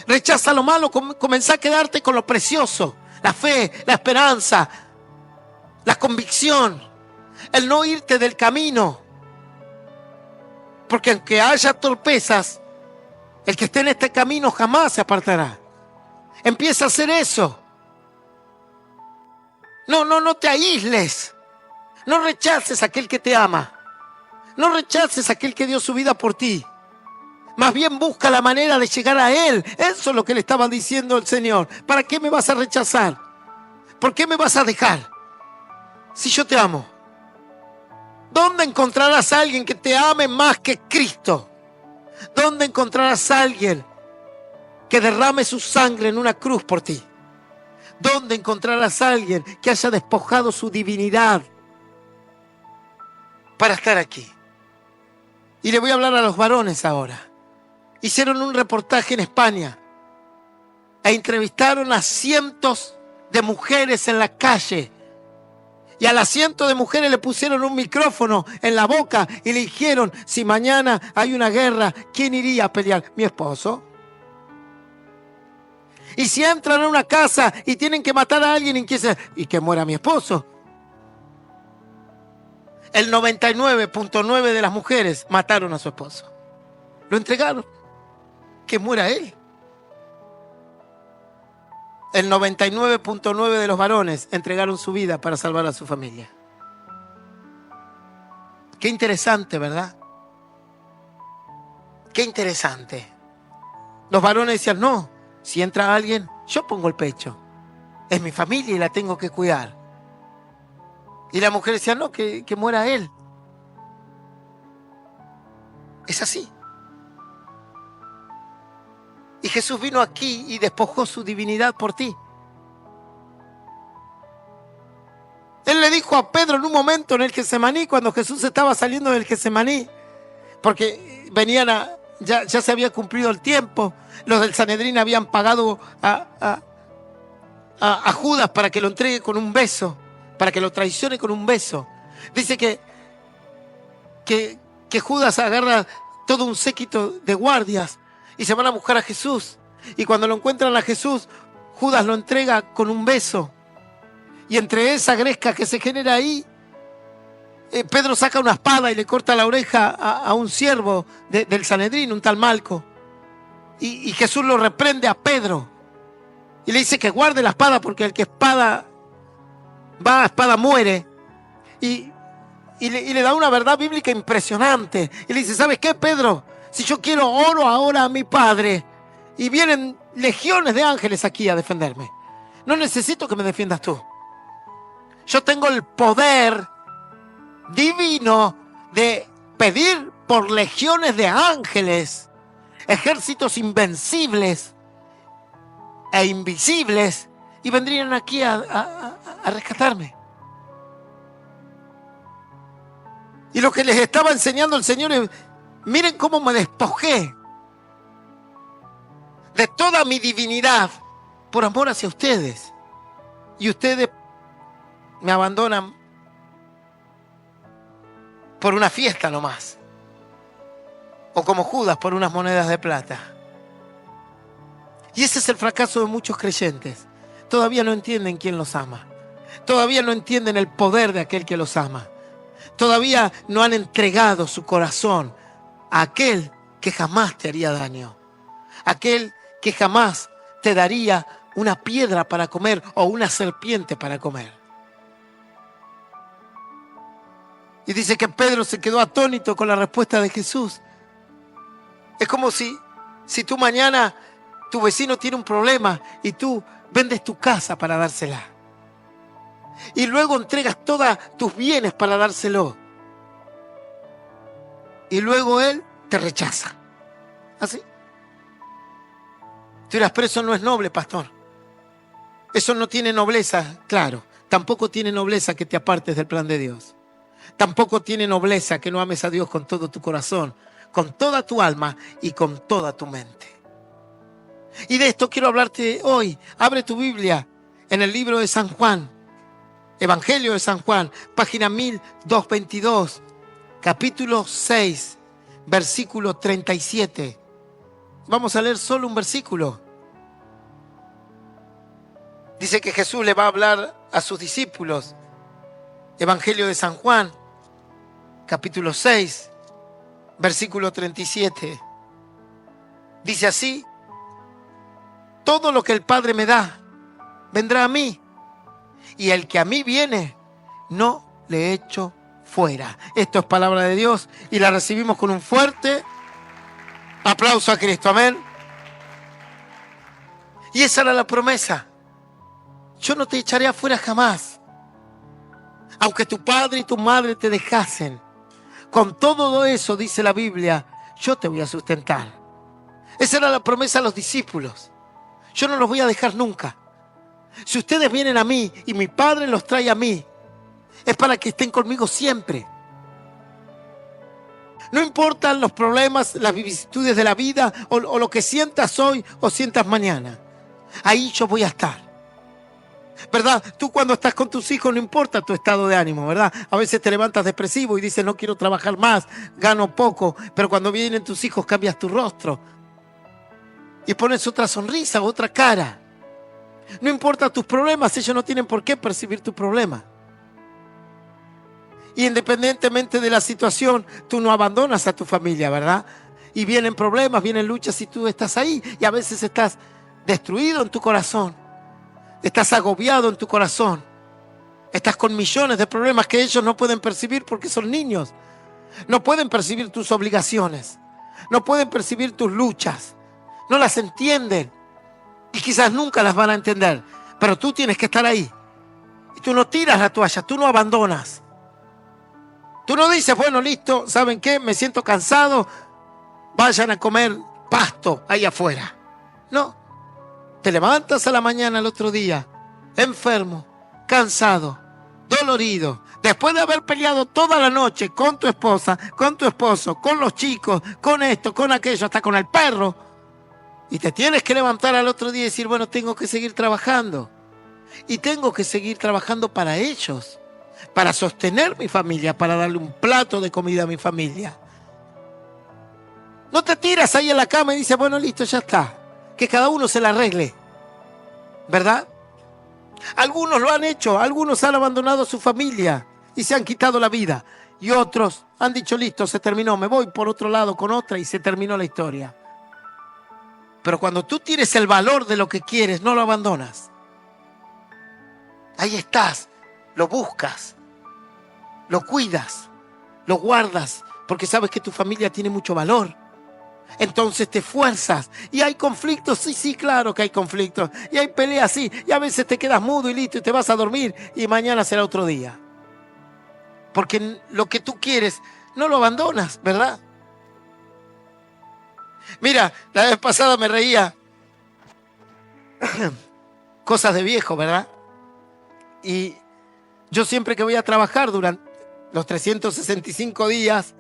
[SPEAKER 1] Rechaza lo malo, comenzá a quedarte con lo precioso. La fe, la esperanza, la convicción, el no irte del camino. Porque aunque haya torpezas, el que esté en este camino jamás se apartará. Empieza a hacer eso. No te aísles. No rechaces a aquel que te ama. No rechaces a aquel que dio su vida por ti. Más bien busca la manera de llegar a Él. Eso es lo que le estaba diciendo el Señor. ¿Para qué me vas a rechazar? ¿Por qué me vas a dejar? Si yo te amo. ¿Dónde encontrarás a alguien que te ame más que Cristo? ¿Dónde encontrarás a alguien que derrame su sangre en una cruz por ti? ¿Dónde encontrarás a alguien que haya despojado su divinidad para estar aquí. Y le voy a hablar a los varones ahora. Hicieron un reportaje en España e entrevistaron a cientos de mujeres en la calle. Y a las cientos de mujeres le pusieron un micrófono en la boca y le dijeron, si mañana hay una guerra, ¿quién iría a pelear? Mi esposo. Y si entran a una casa y tienen que matar a alguien, y que muera mi esposo. El 99.9 de las mujeres mataron a su esposo. Lo entregaron. Que muera él. El 99.9 de los varones entregaron su vida para salvar a su familia. Qué interesante, ¿verdad? Qué interesante. Los varones decían, no, si entra alguien, yo pongo el pecho. Es mi familia y la tengo que cuidar. Y la mujer decía, no, que muera él. Es así. Y Jesús vino aquí y despojó su divinidad por ti. Él le dijo a Pedro en un momento en el Getsemaní, cuando Jesús estaba saliendo del Getsemaní, porque ya se había cumplido el tiempo, los del Sanedrín habían pagado a Judas para que lo entregue con un beso, para que lo traicione con un beso. Dice que Judas agarra todo un séquito de guardias y se van a buscar a Jesús. Y cuando lo encuentran a Jesús, Judas lo entrega con un beso. Y entre esa gresca que se genera ahí, Pedro saca una espada y le corta la oreja a un siervo del Sanedrín, un tal Malco. Y Jesús lo reprende a Pedro. Y le dice que guarde la espada porque el que espada va a espada muere. Y le da una verdad bíblica impresionante. Y le dice, ¿sabes qué, Pedro? Si yo quiero, oro ahora a mi Padre. Y vienen legiones de ángeles aquí a defenderme. No necesito que me defiendas tú. Yo tengo el poder divino de pedir por legiones de ángeles, ejércitos invencibles e invisibles, y vendrían aquí a rescatarme. Y lo que les estaba enseñando el Señor es, miren cómo me despojé de toda mi divinidad por amor hacia ustedes. Y ustedes me abandonan por una fiesta nomás. O como Judas por unas monedas de plata. Y ese es el fracaso de muchos creyentes. Todavía no entienden quién los ama. Todavía no entienden el poder de aquel que los ama. Todavía no han entregado su corazón a aquel que jamás te haría daño. Aquel que jamás te daría una piedra para comer o una serpiente para comer. Y dice que Pedro se quedó atónito con la respuesta de Jesús. Es como si tú mañana, tu vecino tiene un problema y tú vendes tu casa para dársela. Y luego entregas todos tus bienes para dárselo. Y luego él te rechaza. ¿Así? Tú dirás, pero eso no es noble, pastor. Eso no tiene nobleza, claro. Tampoco tiene nobleza que te apartes del plan de Dios. Tampoco tiene nobleza que no ames a Dios con todo tu corazón, con toda tu alma y con toda tu mente. Y de esto quiero hablarte hoy. Abre tu Biblia en el libro de San Juan, Evangelio de San Juan, página 1222, capítulo 6, versículo 37. Vamos a leer solo un versículo. Dice que Jesús le va a hablar a sus discípulos. Evangelio de San Juan, capítulo 6, versículo 37. Dice así: todo lo que el Padre me da, vendrá a mí. Y el que a mí viene, no le echo fuera. Esto es palabra de Dios y la recibimos con un fuerte aplauso a Cristo. Amén. Y esa era la promesa. Yo no te echaré afuera jamás. Aunque tu padre y tu madre te dejasen, con todo eso, dice la Biblia, yo te voy a sustentar. Esa era la promesa a los discípulos. Yo no los voy a dejar nunca. Si ustedes vienen a mí y mi Padre los trae a mí, es para que estén conmigo siempre. No importan los problemas, las vicisitudes de la vida o lo que sientas hoy o sientas mañana. Ahí yo voy a estar. ¿Verdad? Tú cuando estás con tus hijos no importa tu estado de ánimo, ¿verdad? A veces te levantas depresivo y dices no quiero trabajar más, gano poco, pero cuando vienen tus hijos cambias tu rostro y pones otra sonrisa, otra cara. No importa tus problemas, ellos no tienen por qué percibir tu problema. Y independientemente de la situación, tú no abandonas a tu familia, ¿verdad? Y vienen problemas, vienen luchas y tú estás ahí y a veces estás destruido en tu corazón. Estás agobiado en tu corazón. Estás con millones de problemas que ellos no pueden percibir porque son niños. No pueden percibir tus obligaciones. No pueden percibir tus luchas. No las entienden. Y quizás nunca las van a entender. Pero tú tienes que estar ahí. Y tú no tiras la toalla, tú no abandonas. Tú no dices, bueno, listo, ¿saben qué? Me siento cansado. Vayan a comer pasto ahí afuera. No. Te levantas a la mañana el otro día, enfermo, cansado, dolorido, después de haber peleado toda la noche con tu esposa, con tu esposo, con los chicos, con esto, con aquello, hasta con el perro, y te tienes que levantar al otro día y decir, bueno, tengo que seguir trabajando, y tengo que seguir trabajando para ellos, para sostener mi familia, para darle un plato de comida a mi familia. No te tiras ahí en la cama y dices, bueno, listo, ya está. Que cada uno se la arregle, ¿verdad? Algunos lo han hecho, algunos han abandonado su familia y se han quitado la vida. Y otros han dicho, listo, se terminó, me voy por otro lado con otra y se terminó la historia. Pero cuando tú tienes el valor de lo que quieres, no lo abandonas. Ahí estás, lo buscas, lo cuidas, lo guardas, porque sabes que tu familia tiene mucho valor. Entonces te esfuerzas y hay conflictos, sí, claro que hay conflictos y hay peleas, sí, y a veces te quedas mudo y listo y te vas a dormir y mañana será otro día. Porque lo que tú quieres no lo abandonas, ¿verdad? Mira, la vez pasada me reía cosas de viejo, ¿verdad? Y yo siempre que voy a trabajar durante los 365 días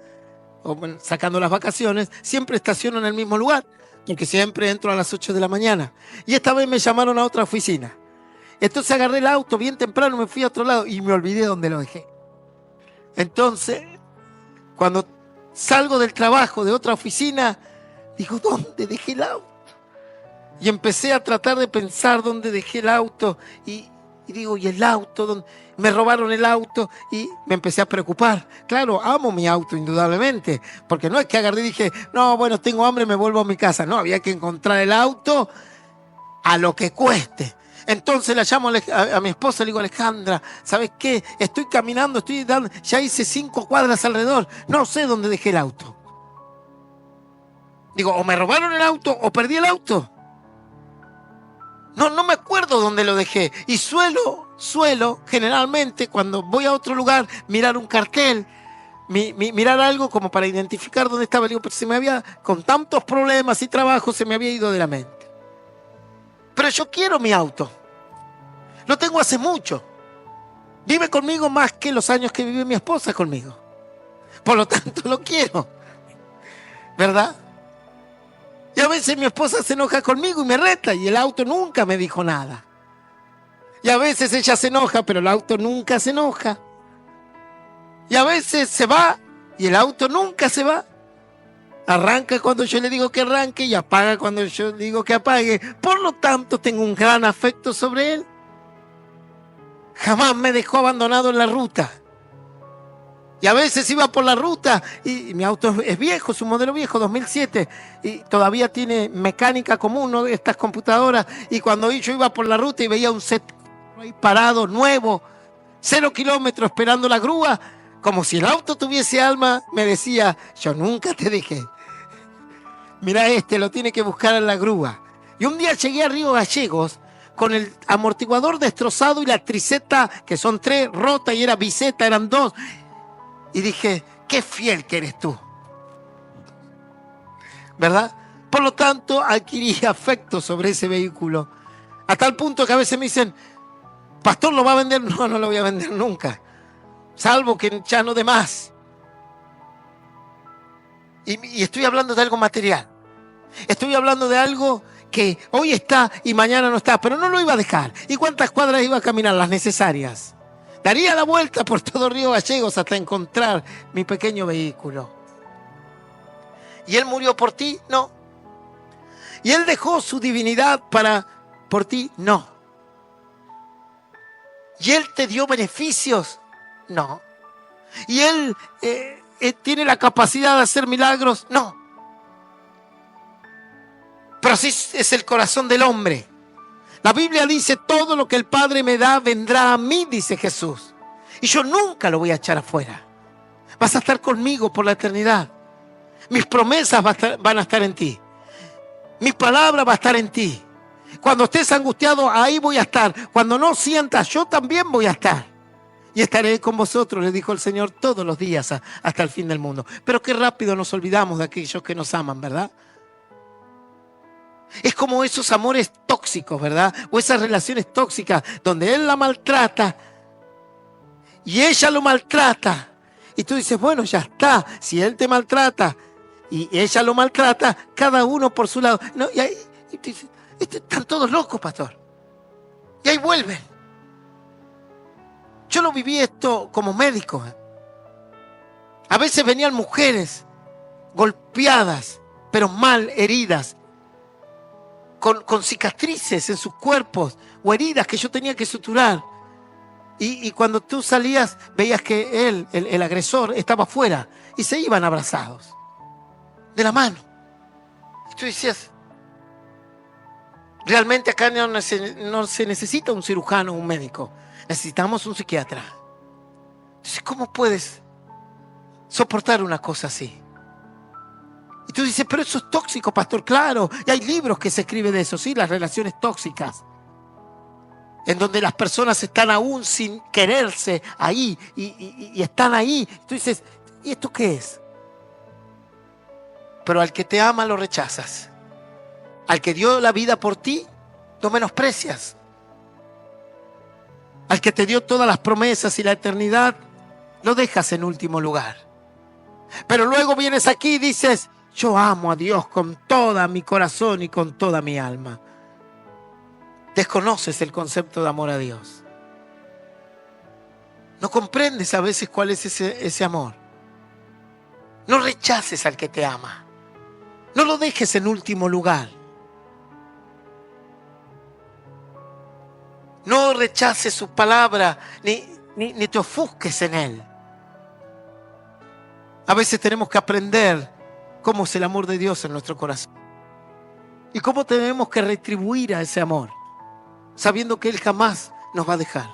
[SPEAKER 1] o bueno, sacando las vacaciones, siempre estaciono en el mismo lugar, porque siempre entro a las 8 de la mañana. Y esta vez me llamaron a otra oficina. Entonces agarré el auto bien temprano, me fui a otro lado y me olvidé dónde lo dejé. Entonces, cuando salgo del trabajo de otra oficina, digo, ¿dónde dejé el auto? Y empecé a tratar de pensar dónde dejé el auto y digo, ¿y el auto? ¿Dónde? Me robaron el auto y me empecé a preocupar. Claro, amo mi auto indudablemente, porque no es que agarré y dije, no, bueno, tengo hambre, me vuelvo a mi casa. No, había que encontrar el auto a lo que cueste. Entonces la llamo a mi esposa, le digo, Alejandra, ¿sabes qué? Estoy caminando, ya hice 5 cuadras alrededor, no sé dónde dejé el auto. Digo, o me robaron el auto o perdí el auto. No me acuerdo dónde lo dejé. Y suelo, generalmente, cuando voy a otro lugar, mirar un cartel, mirar algo como para identificar dónde estaba. Digo, pero se me había, con tantos problemas y trabajo, se me había ido de la mente. Pero yo quiero mi auto. Lo tengo hace mucho. Vive conmigo más que los años que vive mi esposa conmigo. Por lo tanto, lo quiero. ¿Verdad? Y a veces mi esposa se enoja conmigo y me reta y el auto nunca me dijo nada. Y a veces ella se enoja, pero el auto nunca se enoja. Y a veces se va y el auto nunca se va. Arranca cuando yo le digo que arranque y apaga cuando yo le digo que apague. Por lo tanto, tengo un gran afecto sobre él. Jamás me dejó abandonado en la ruta. Y a veces iba por la ruta y mi auto es viejo, es un modelo viejo, 2007, y todavía tiene mecánica común, ¿no? De estas computadoras. Y cuando yo iba por la ruta y veía un set ahí parado, nuevo, 0 kilómetros esperando la grúa, como si el auto tuviese alma, me decía, yo nunca te dejé. Mira, lo tiene que buscar en la grúa. Y un día llegué a Río Gallegos con el amortiguador destrozado y la triceta, que son 3, rota y era biseta, eran 2. Y dije, qué fiel que eres tú. ¿Verdad? Por lo tanto, adquirí afecto sobre ese vehículo. A tal punto que a veces me dicen, pastor, ¿lo va a vender? No, no lo voy a vender nunca. Salvo que ya no dé más. Y estoy hablando de algo material. Estoy hablando de algo que hoy está y mañana no está, pero no lo iba a dejar. ¿Y cuántas cuadras iba a caminar? Las necesarias. Daría la vuelta por todo Río Gallegos hasta encontrar mi pequeño vehículo. ¿Y Él murió por ti? No. ¿Y Él dejó su divinidad por ti? No. ¿Y Él te dio beneficios? No. ¿Y Él tiene la capacidad de hacer milagros? No. Pero así es el corazón del hombre. La Biblia dice, todo lo que el Padre me da vendrá a mí, dice Jesús. Y yo nunca lo voy a echar afuera. Vas a estar conmigo por la eternidad. Mis promesas van a estar en ti. Mi palabra va a estar en ti. Cuando estés angustiado, ahí voy a estar. Cuando no sientas, yo también voy a estar. Y estaré con vosotros, le dijo el Señor, todos los días hasta el fin del mundo. Pero qué rápido nos olvidamos de aquellos que nos aman, ¿verdad? Es como esos amores tóxicos, ¿verdad? O esas relaciones tóxicas donde él la maltrata y ella lo maltrata. Y tú dices, bueno, ya está. Si él te maltrata y ella lo maltrata, cada uno por su lado. No, y ahí y tú dices, están todos locos, pastor. Y ahí vuelven. Yo lo viví esto como médico. A veces venían mujeres golpeadas, pero mal heridas, con cicatrices en sus cuerpos o heridas que yo tenía que suturar. Y cuando tú salías, veías que él, el agresor, estaba afuera y se iban abrazados, de la mano. Y tú decías, realmente acá no se necesita un cirujano o un médico, necesitamos un psiquiatra. Entonces, ¿cómo puedes soportar una cosa así? Y tú dices, pero eso es tóxico, pastor. Claro, y hay libros que se escriben de eso, ¿sí? Las relaciones tóxicas, en donde las personas están aún sin quererse ahí y están ahí. Tú dices, ¿y esto qué es? Pero al que te ama lo rechazas. Al que dio la vida por ti, lo menosprecias. Al que te dio todas las promesas y la eternidad, lo dejas en último lugar. Pero luego vienes aquí y dices, yo amo a Dios con todo mi corazón y con toda mi alma. Desconoces el concepto de amor a Dios. No comprendes a veces cuál es ese amor. No rechaces al que te ama. No lo dejes en último lugar. No rechaces su palabra, ni te ofusques en él. A veces tenemos que aprender cómo es el amor de Dios en nuestro corazón. Y cómo tenemos que retribuir a ese amor, sabiendo que Él jamás nos va a dejar.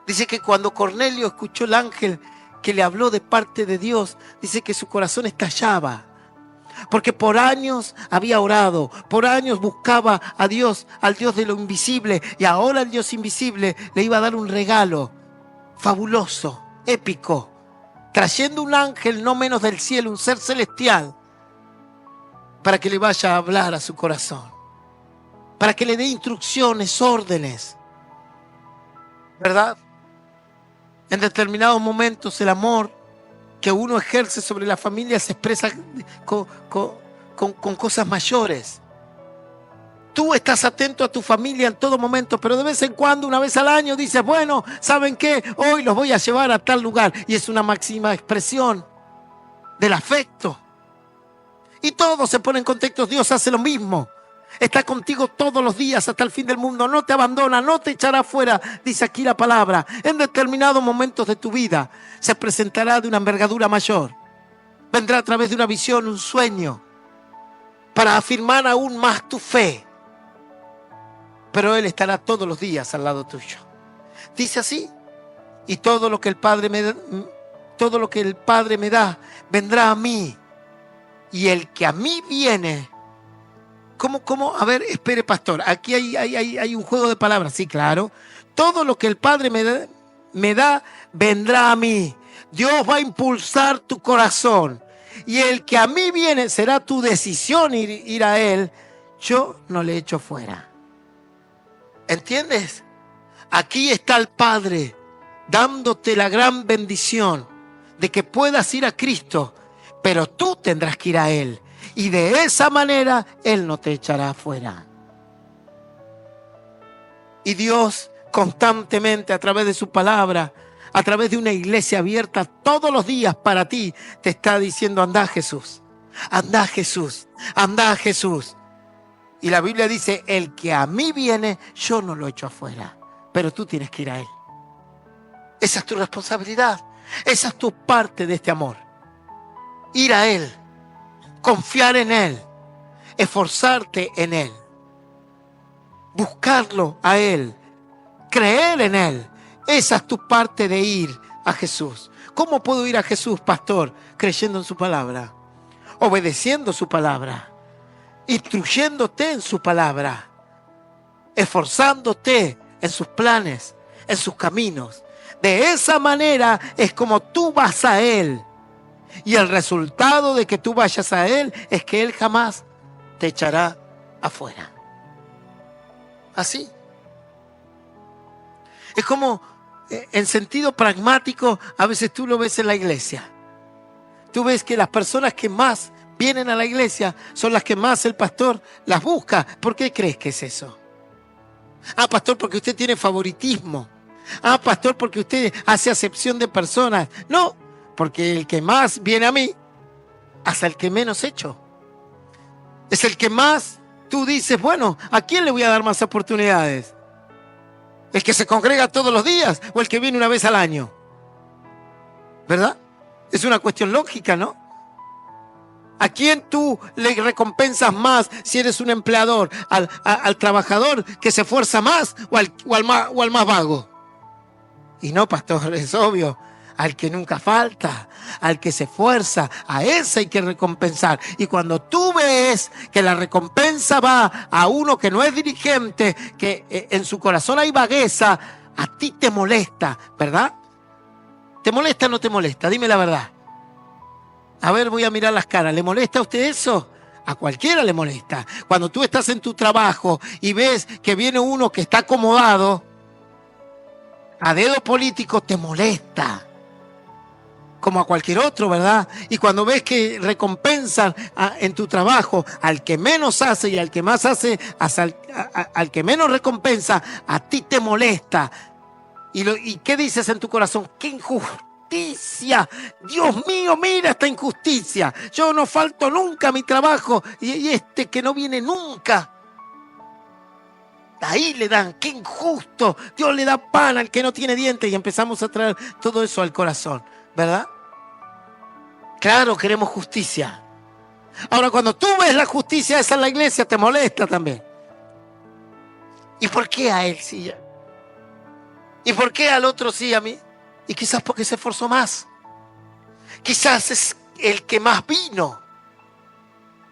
[SPEAKER 1] Dice que cuando Cornelio escuchó el ángel que le habló de parte de Dios, dice que su corazón estallaba. Porque por años había orado, por años buscaba a Dios, al Dios de lo invisible. Y ahora el Dios invisible le iba a dar un regalo fabuloso, épico, trayendo un ángel no menos del cielo, un ser celestial, para que le vaya a hablar a su corazón, para que le dé instrucciones, órdenes, ¿verdad? En determinados momentos el amor que uno ejerce sobre la familia se expresa con cosas mayores. Tú estás atento a tu familia en todo momento, pero de vez en cuando, una vez al año, dices, bueno, ¿saben qué? Hoy los voy a llevar a tal lugar. Y es una máxima expresión del afecto. Y todo se pone en contexto. Dios hace lo mismo. Está contigo todos los días hasta el fin del mundo. No te abandona, no te echará fuera, dice aquí la palabra. En determinados momentos de tu vida se presentará de una envergadura mayor. Vendrá a través de una visión, un sueño, para afirmar aún más tu fe. Pero Él estará todos los días al lado tuyo. Dice así, y todo lo que el Padre me da, vendrá a mí. Y el que a mí viene, ¿cómo? A ver, espere, pastor, aquí hay un juego de palabras. Sí, claro. Todo lo que el Padre me da, vendrá a mí. Dios va a impulsar tu corazón. Y el que a mí viene, será tu decisión ir a Él. Yo no le echo fuera. ¿Entiendes? Aquí está el Padre dándote la gran bendición de que puedas ir a Cristo, pero tú tendrás que ir a Él. Y de esa manera Él no te echará afuera. Y Dios constantemente a través de su palabra, a través de una iglesia abierta todos los días para ti, te está diciendo: anda Jesús, anda Jesús, anda Jesús. Y la Biblia dice: el que a mí viene, yo no lo echo afuera, pero tú tienes que ir a Él. Esa es tu responsabilidad, esa es tu parte de este amor. Ir a Él, confiar en Él, esforzarte en Él, buscarlo a Él, creer en Él. Esa es tu parte de ir a Jesús. ¿Cómo puedo ir a Jesús, pastor? Creyendo en su palabra, obedeciendo su palabra, instruyéndote en su palabra, esforzándote en sus planes, en sus caminos. De esa manera es como tú vas a Él. Y el resultado de que tú vayas a Él es que Él jamás te echará afuera. Así. Es como, en sentido pragmático, a veces tú lo ves en la iglesia. Tú ves que las personas que más vienen a la iglesia son las que más el pastor las busca. ¿Por qué crees que es eso? Ah, pastor, porque usted tiene favoritismo. Ah, pastor, porque usted hace acepción de personas. No, porque el que más viene a mí, hasta el que menos echo. Es el que más tú dices: bueno, ¿a quién le voy a dar más oportunidades? ¿El que se congrega todos los días o el que viene una vez al año? ¿Verdad? Es una cuestión lógica, ¿no? ¿A quién tú le recompensas más si eres un empleador? ¿Al trabajador que se esfuerza más o al más vago? Y no, pastor, es obvio. Al que nunca falta, al que se esfuerza, a ese hay que recompensar. Y cuando tú ves que la recompensa va a uno que no es dirigente, que en su corazón hay vagueza, a ti te molesta, ¿verdad? ¿Te molesta o no te molesta? Dime la verdad. A ver, voy a mirar las caras. ¿Le molesta a usted eso? A cualquiera le molesta. Cuando tú estás en tu trabajo y ves que viene uno que está acomodado, a dedo político, te molesta. Como a cualquier otro, ¿verdad? Y cuando ves que recompensan en tu trabajo al que menos hace y al que más hace, al que menos recompensa, a ti te molesta. ¿Y qué dices en tu corazón? ¡Qué injusticia! Dios mío, mira esta injusticia. Yo no falto nunca a mi trabajo y este que no viene nunca. Ahí le dan, qué injusto. Dios le da pan al que no tiene dientes y empezamos a traer todo eso al corazón, ¿verdad? Claro, queremos justicia. Ahora, cuando tú ves la justicia esa en la iglesia, te molesta también. ¿Y por qué a él sí? ¿Y por qué al otro sí a mí? Y quizás porque se esforzó más. Quizás es el que más vino.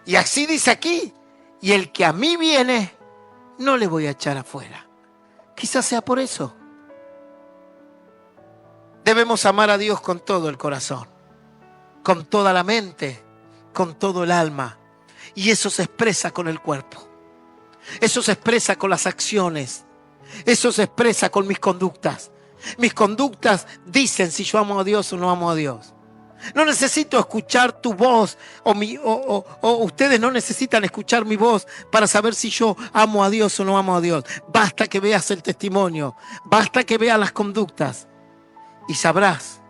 [SPEAKER 1] Y así dice aquí: y el que a mí viene, no le voy a echar afuera. Quizás sea por eso. Debemos amar a Dios con todo el corazón, con toda la mente, con todo el alma. Y eso se expresa con el cuerpo. Eso se expresa con las acciones. Eso se expresa con mis conductas. Mis conductas dicen si yo amo a Dios o no amo a Dios. No necesito escuchar tu voz o ustedes no necesitan escuchar mi voz para saber si yo amo a Dios o no amo a Dios. Basta que veas el testimonio, basta que veas las conductas y sabrás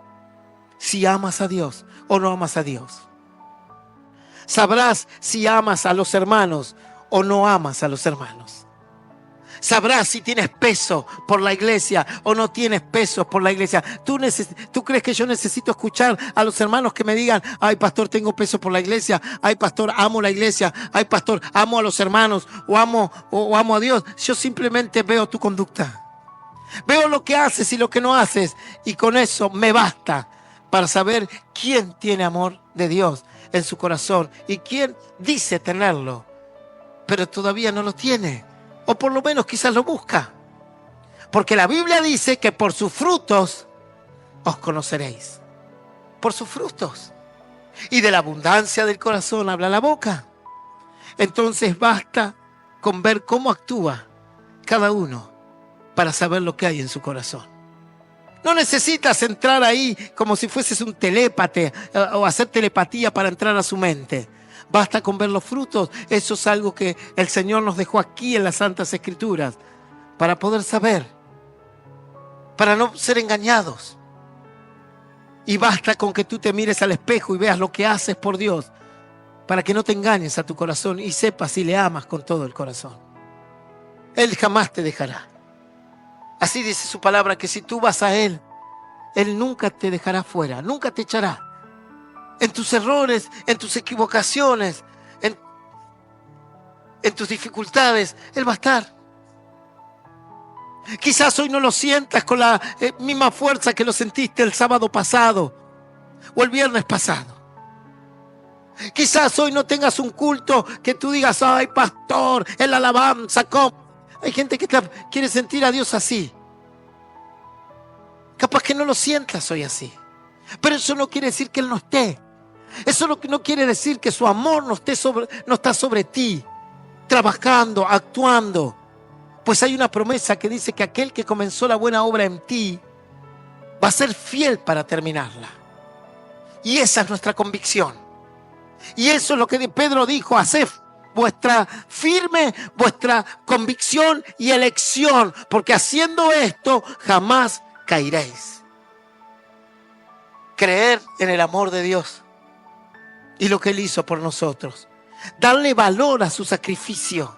[SPEAKER 1] si amas a Dios o no amas a Dios. Sabrás si amas a los hermanos o no amas a los hermanos. Sabrás si tienes peso por la iglesia o no tienes peso por la iglesia. ¿Tú crees que yo necesito escuchar a los hermanos que me digan: ay, pastor, tengo peso por la iglesia? Ay, pastor, amo la iglesia. Ay, pastor, amo a los hermanos o amo a Dios. Yo simplemente veo tu conducta. Veo lo que haces y lo que no haces. Y con eso me basta para saber quién tiene amor de Dios en su corazón y quién dice tenerlo, pero todavía no lo tiene. O por lo menos quizás lo busca. Porque la Biblia dice que por sus frutos os conoceréis. Por sus frutos. Y de la abundancia del corazón habla la boca. Entonces basta con ver cómo actúa cada uno para saber lo que hay en su corazón. No necesitas entrar ahí como si fueses un telépate o hacer telepatía para entrar a su mente. Basta con ver los frutos. Eso es algo que el Señor nos dejó aquí en las Santas Escrituras para poder saber, para no ser engañados. Y basta con que tú te mires al espejo y veas lo que haces por Dios para que no te engañes a tu corazón y sepas si le amas con todo el corazón. Él jamás te dejará. Así dice su palabra, que si tú vas a Él, Él nunca te dejará fuera, nunca te echará. En tus errores, en tus equivocaciones, en tus dificultades, Él va a estar. Quizás hoy no lo sientas con la misma fuerza que lo sentiste el sábado pasado o el viernes pasado. Quizás hoy no tengas un culto que tú digas, ay pastor, en la alabanza, ¿cómo? Hay gente que quiere sentir a Dios así. Capaz que no lo sientas hoy así. Pero eso no quiere decir que Él no esté. Eso no quiere decir que su amor no está sobre ti, trabajando, actuando. Pues hay una promesa que dice que aquel que comenzó la buena obra en ti va a ser fiel para terminarla. Y esa es nuestra convicción. Y eso es lo que Pedro dijo: haced vuestra convicción y elección, porque haciendo esto jamás caeréis. Creer en el amor de Dios y lo que Él hizo por nosotros. Darle valor a su sacrificio.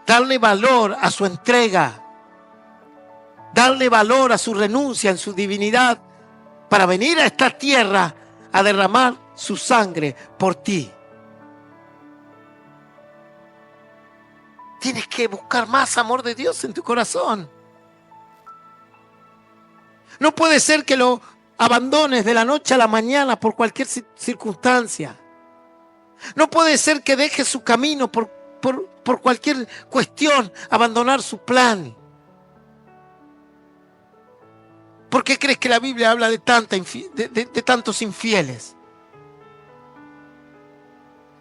[SPEAKER 1] Darle valor a su entrega. Darle valor a su renuncia en su divinidad para venir a esta tierra a derramar su sangre por ti. Tienes que buscar más amor de Dios en tu corazón. No puede ser que lo abandones de la noche a la mañana por cualquier circunstancia. No puede ser que dejes su camino por cualquier cuestión, abandonar su plan. ¿Por qué crees que la Biblia habla de tantos infieles?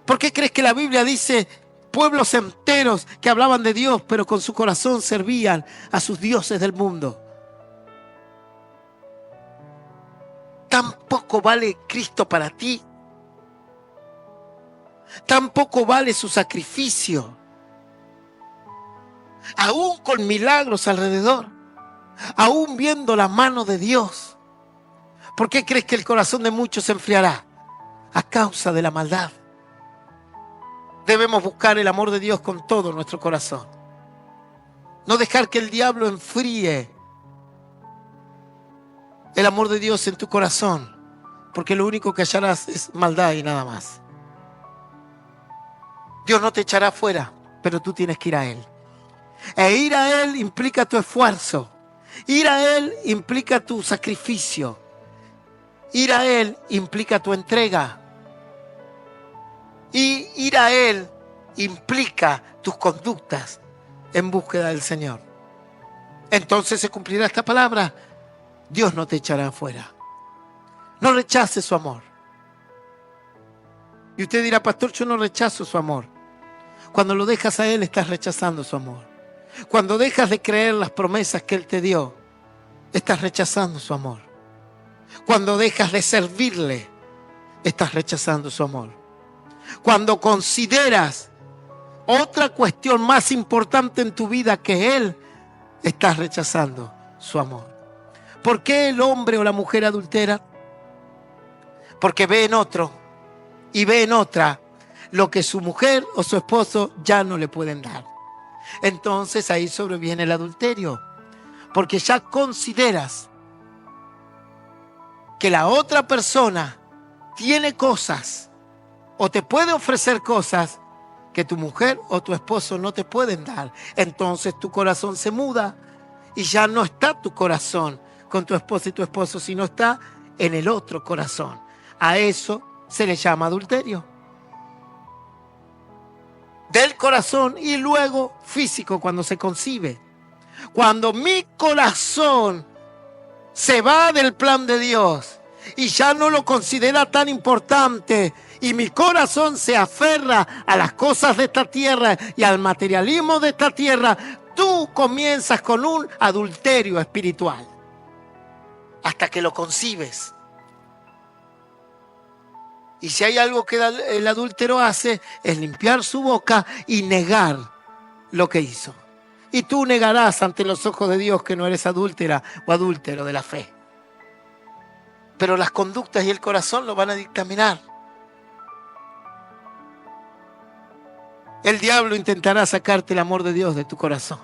[SPEAKER 1] ¿Por qué crees que la Biblia dice pueblos enteros que hablaban de Dios, pero con su corazón servían a sus dioses del mundo? ¿Tampoco vale Cristo para ti? Tampoco vale su sacrificio, aún con milagros alrededor, aún viendo la mano de Dios. ¿Por qué crees que el corazón de muchos se enfriará? A causa de la maldad. Debemos buscar el amor de Dios con todo nuestro corazón. No dejar que el diablo enfríe el amor de Dios en tu corazón, porque lo único que hallarás es maldad y nada más. Dios no te echará fuera, pero tú tienes que ir a Él. E ir a Él implica tu esfuerzo. Ir a Él implica tu sacrificio. Ir a Él implica tu entrega. Y ir a Él implica tus conductas en búsqueda del Señor. Entonces se cumplirá esta palabra: Dios no te echará fuera. No rechaces su amor. Y usted dirá: pastor, yo no rechazo su amor. Cuando lo dejas a Él, estás rechazando su amor. Cuando dejas de creer las promesas que Él te dio, estás rechazando su amor. Cuando dejas de servirle, estás rechazando su amor. Cuando consideras otra cuestión más importante en tu vida que Él, estás rechazando su amor. ¿Por qué el hombre o la mujer adultera? Porque ve en otro y ve en otra lo que su mujer o su esposo ya no le pueden dar. Entonces ahí sobreviene el adulterio, porque ya consideras que la otra persona tiene cosas o te puede ofrecer cosas que tu mujer o tu esposo no te pueden dar. Entonces tu corazón se muda y ya no está tu corazón con tu esposa y tu esposo, sino está en el otro corazón. A eso se le llama adulterio. Del corazón y luego físico cuando se concibe. Cuando mi corazón se va del plan de Dios y ya no lo considera tan importante y mi corazón se aferra a las cosas de esta tierra y al materialismo de esta tierra, tú comienzas con un adulterio espiritual. hasta que lo concibes. Y si hay algo que el adúltero hace, es limpiar su boca y negar lo que hizo. Y tú negarás ante los ojos de Dios que no eres adúltera o adúltero de la fe. Pero las conductas y el corazón lo van a dictaminar. El diablo intentará sacarte el amor de Dios de tu corazón.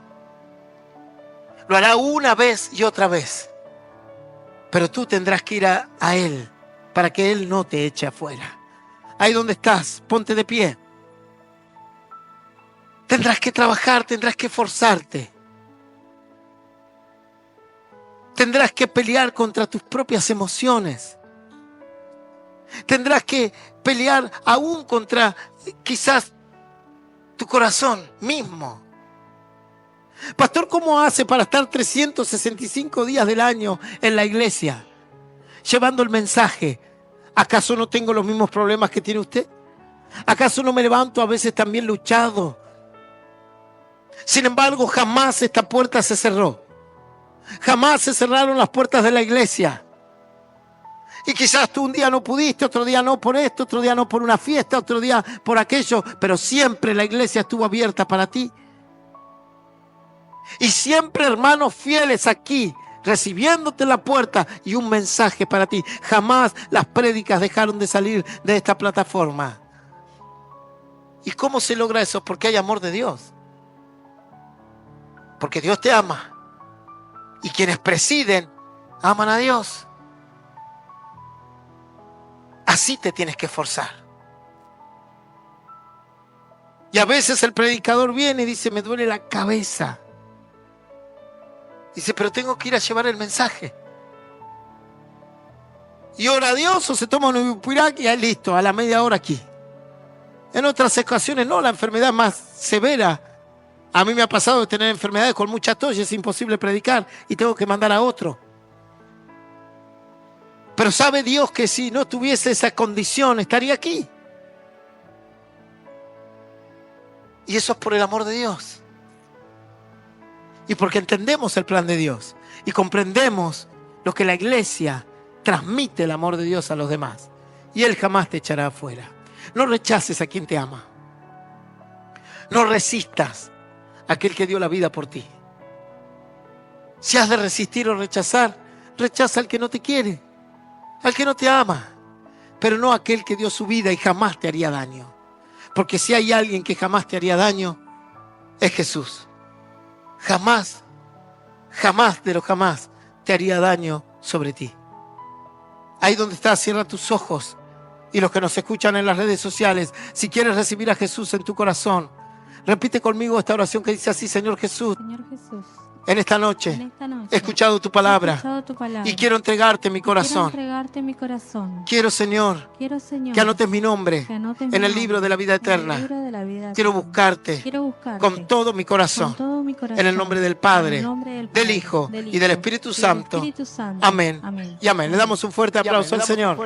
[SPEAKER 1] Lo hará una vez y otra vez. Pero tú tendrás que ir a Él para que Él no te eche afuera. Ahí donde estás, ponte de pie. Tendrás que trabajar, tendrás que esforzarte. Tendrás que pelear contra tus propias emociones. Tendrás que pelear aún contra quizás tu corazón mismo. Pastor, ¿cómo hace para estar 365 días del año en la iglesia? Llevando el mensaje. ¿Acaso no tengo los mismos problemas que tiene usted? ¿Acaso no me levanto a veces también luchado? Sin embargo, jamás esta puerta se cerró. Jamás se cerraron las puertas de la iglesia. Y quizás tú un día no pudiste, otro día no por esto, otro día no por una fiesta, otro día por aquello, pero siempre la iglesia estuvo abierta para ti. Y siempre hermanos fieles aquí, recibiéndote en la puerta y un mensaje para ti. Jamás las prédicas dejaron de salir de esta plataforma. ¿Y cómo se logra eso? Porque hay amor de Dios. Porque Dios te ama. Y quienes presiden aman a Dios. Así te tienes que esforzar. Y a veces el predicador viene y dice, me duele la cabeza. Dice, pero tengo que ir a llevar el mensaje. Y ora a Dios o se toma un Ibupirac y ya listo, a la media hora aquí. En otras ocasiones no, la enfermedad más severa. A mí me ha pasado de tener enfermedades con mucha tos y es imposible predicar y tengo que mandar a otro. Pero sabe Dios que si no tuviese esa condición estaría aquí. Y eso es por el amor de Dios. Y porque entendemos el plan de Dios y comprendemos lo que la iglesia transmite el amor de Dios a los demás. Y Él jamás te echará afuera. No rechaces a quien te ama. No resistas a aquel que dio la vida por ti. Si has de resistir o rechazar, rechaza al que no te quiere, al que no te ama, pero no aquel que dio su vida y jamás te haría daño. Porque si hay alguien que jamás te haría daño, es Jesús. Jamás, jamás de lo jamás te haría daño sobre ti. Ahí donde estás, cierra tus ojos. Y los que nos escuchan en las redes sociales, si quieres recibir a Jesús en tu corazón, repite conmigo esta oración que dice así: Señor Jesús, en esta noche he escuchado tu palabra y quiero entregarte mi corazón. Quiero, Señor, que anotes mi nombre en el libro de la vida eterna. Quiero buscarte con todo mi corazón. En el nombre del Padre, del Hijo y del Espíritu Santo. Amén y amén. Le damos un fuerte aplauso al Señor.